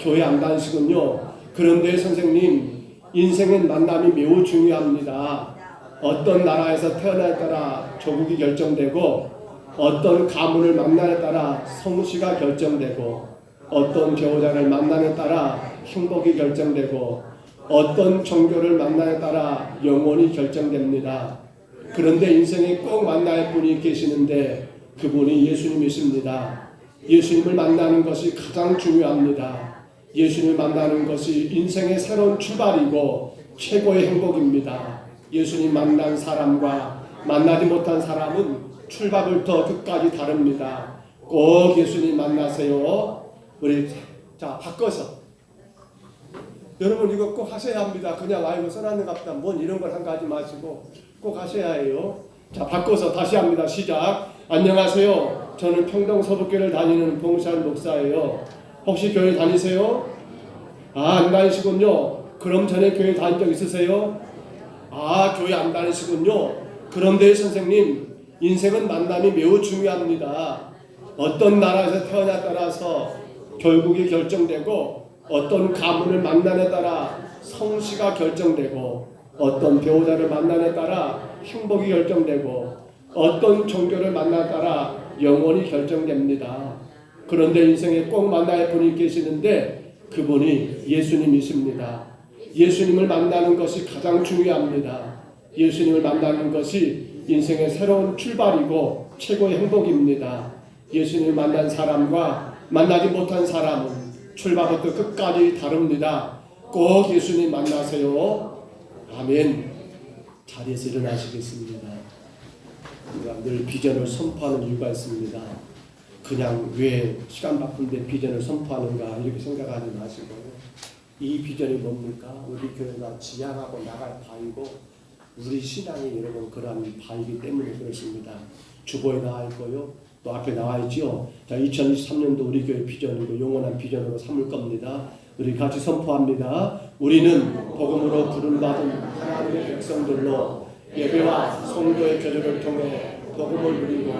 교회 안 다니시군요. 그런데 선생님, 인생의 만남이 매우 중요합니다. 어떤 나라에서 태어나에 따라 조국이 결정되고 어떤 가문을 만나에 따라 성씨가 결정되고 어떤 배우자를 만나에 따라 행복이 결정되고 어떤 종교를 만나에 따라 영혼이 결정됩니다. 그런데 인생에 꼭 만날 분이 계시는데 그분이 예수님이십니다. 예수님을 만나는 것이 가장 중요합니다. 예수님을 만나는 것이 인생의 새로운 출발이고 최고의 행복입니다. 예수님 만난 사람과 만나지 못한 사람은 출발부터 끝까지 다릅니다. 꼭 예수님 만나세요. 우리 자 바꿔서 여러분 이거 꼭 하셔야 합니다. 그냥 아이고 써놨는갑다 뭔 이런 걸 한 거 하지 마시고 꼭 하셔야 해요. 자, 바꿔서 다시 합니다. 시작. 안녕하세요. 저는 평동 서북교를 다니는 봉산 목사예요. 혹시 교회 다니세요? 안 다니시군요. 그럼 전에 교회 다닌 적 있으세요? 교회 안 다니시군요. 그런데 선생님, 인생은 만남이 매우 중요합니다. 어떤 나라에서 태어나에 따라서 결국이 결정되고 어떤 가문을 만남에 따라 성씨가 결정되고 어떤 배우자를 만남에 따라 행복이 결정되고 어떤 종교를 만남에 따라 영혼이 결정됩니다. 그런데 인생에 꼭 만나야 분이 계시는데 그분이 예수님이십니다. 예수님을 만나는 것이 가장 중요합니다. 예수님을 만나는 것이 인생의 새로운 출발이고 최고의 행복입니다. 예수님을 만난 사람과 만나지 못한 사람은 출발부터 끝까지 다릅니다. 꼭 예수님 만나세요. 아멘. 자리에서 일어나시겠습니다. 우리가 늘 비전을 선포하는 이유가 있습니다. 그냥 왜 시간 바쁜데 비전을 선포하는가 이렇게 생각하지 마시고요. 이 비전이 뭡니까? 우리 교회가 지향하고 나갈 바이고 우리 신앙이 여러분 그러한 바이기 때문에 그렇습니다. 주보에 나와 있고요. 또 앞에 나와 있죠. 자, 2023년도 우리 교회 비전이고 영원한 비전으로 삼을 겁니다. 우리 같이 선포합니다. 우리는 복음으로 부름받은 하나님의 백성들로 예배와 성도의 교제를 통해 복음을 누리고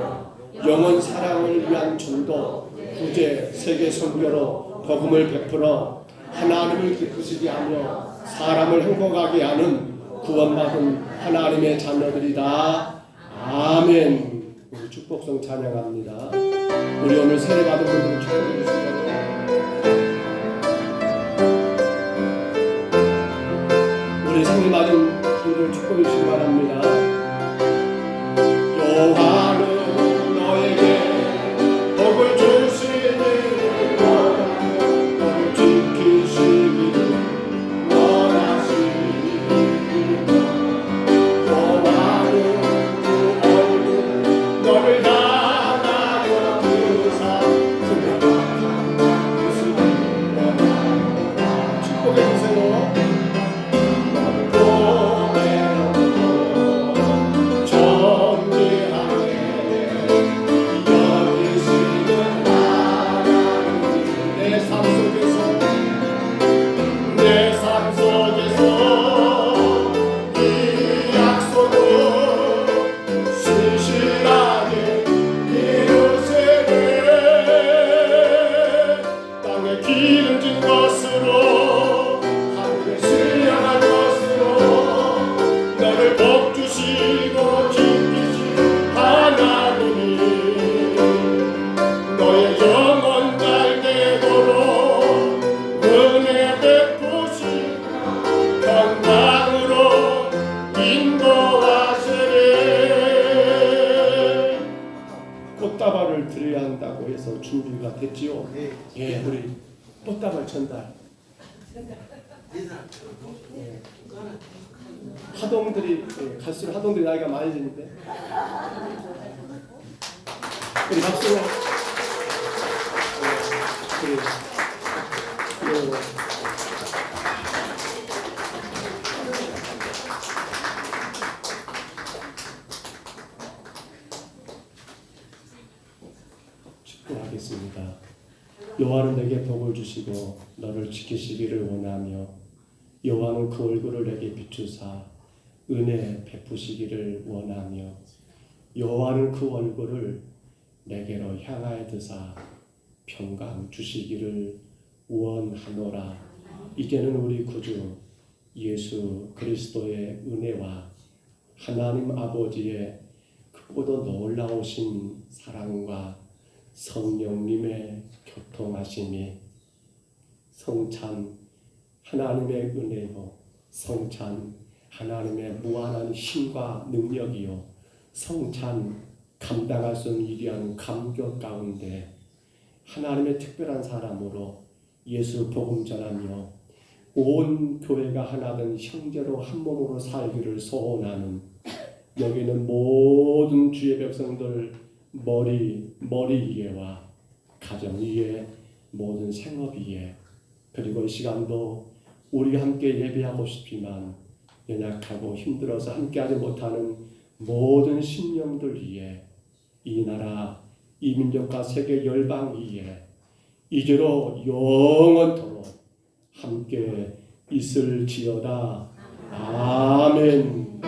영원 사랑을 위한 전도, 구제, 세계 선교로 복음을 베풀어 하나님을 기쁘시게 하며 사람을 행복하게 하는 구원받은 하나님의 자녀들이다. 아멘. 우리 축복성 찬양합니다. 우리 오늘 세례받은 분들 축복해 주시고요. 우리 세례받은 분들 축복해 주시기 바랍니다. 요한은 너에게 복을 주시기를 원하며 너를 지키시기를 원하시니 요한은 그 얼굴 너를 향하여 그사 축복해 주세요. 기름진 것으로 하늘에 신령한 것으로 너를 복주시고 지키신 하나님이 너의 영혼 잘 되도록 은혜 베푸시고 평강으로 인도하시리. 꽃다발을 드려야 한다고 해서 준비가 됐지요. 예, 우리 꽃다발 전달. 하동들이 갈수록 하동들이 나이가 많이 드는데 우리 박수. 축복하겠습니다. 여호와는 내게 복을 주시고 너를 지키시기를 원하며 여호와는 그 얼굴을 내게 비추사 은혜 베푸시기를 원하며 여호와는 그 얼굴을 내게로 향하여 드사 평강 주시기를 원하노라. 이제는 우리 구주 예수 그리스도의 은혜와 하나님 아버지의 크고도 놀라우신 사랑과 성령님의 교통하심이 성찬 하나님의 은혜요 성찬 하나님의 무한한 힘과 능력이요 성찬 감당할 수 없는 위대한 감격 가운데 하나님의 특별한 사람으로 예수 복음 전하며 온 교회가 하나된 형제로 한 몸으로 살기를 소원하는 여기는 모든 주의 백성들 머리 위에와 가정 위에 모든 생업 위에 그리고 이 시간도 우리가 함께 예배하고 싶지만 연약하고 힘들어서 함께하지 못하는 모든 심령들 위해 이 나라, 이 민족과 세계 열방 위에 이제로 영원토록 함께 있을지어다. 아멘.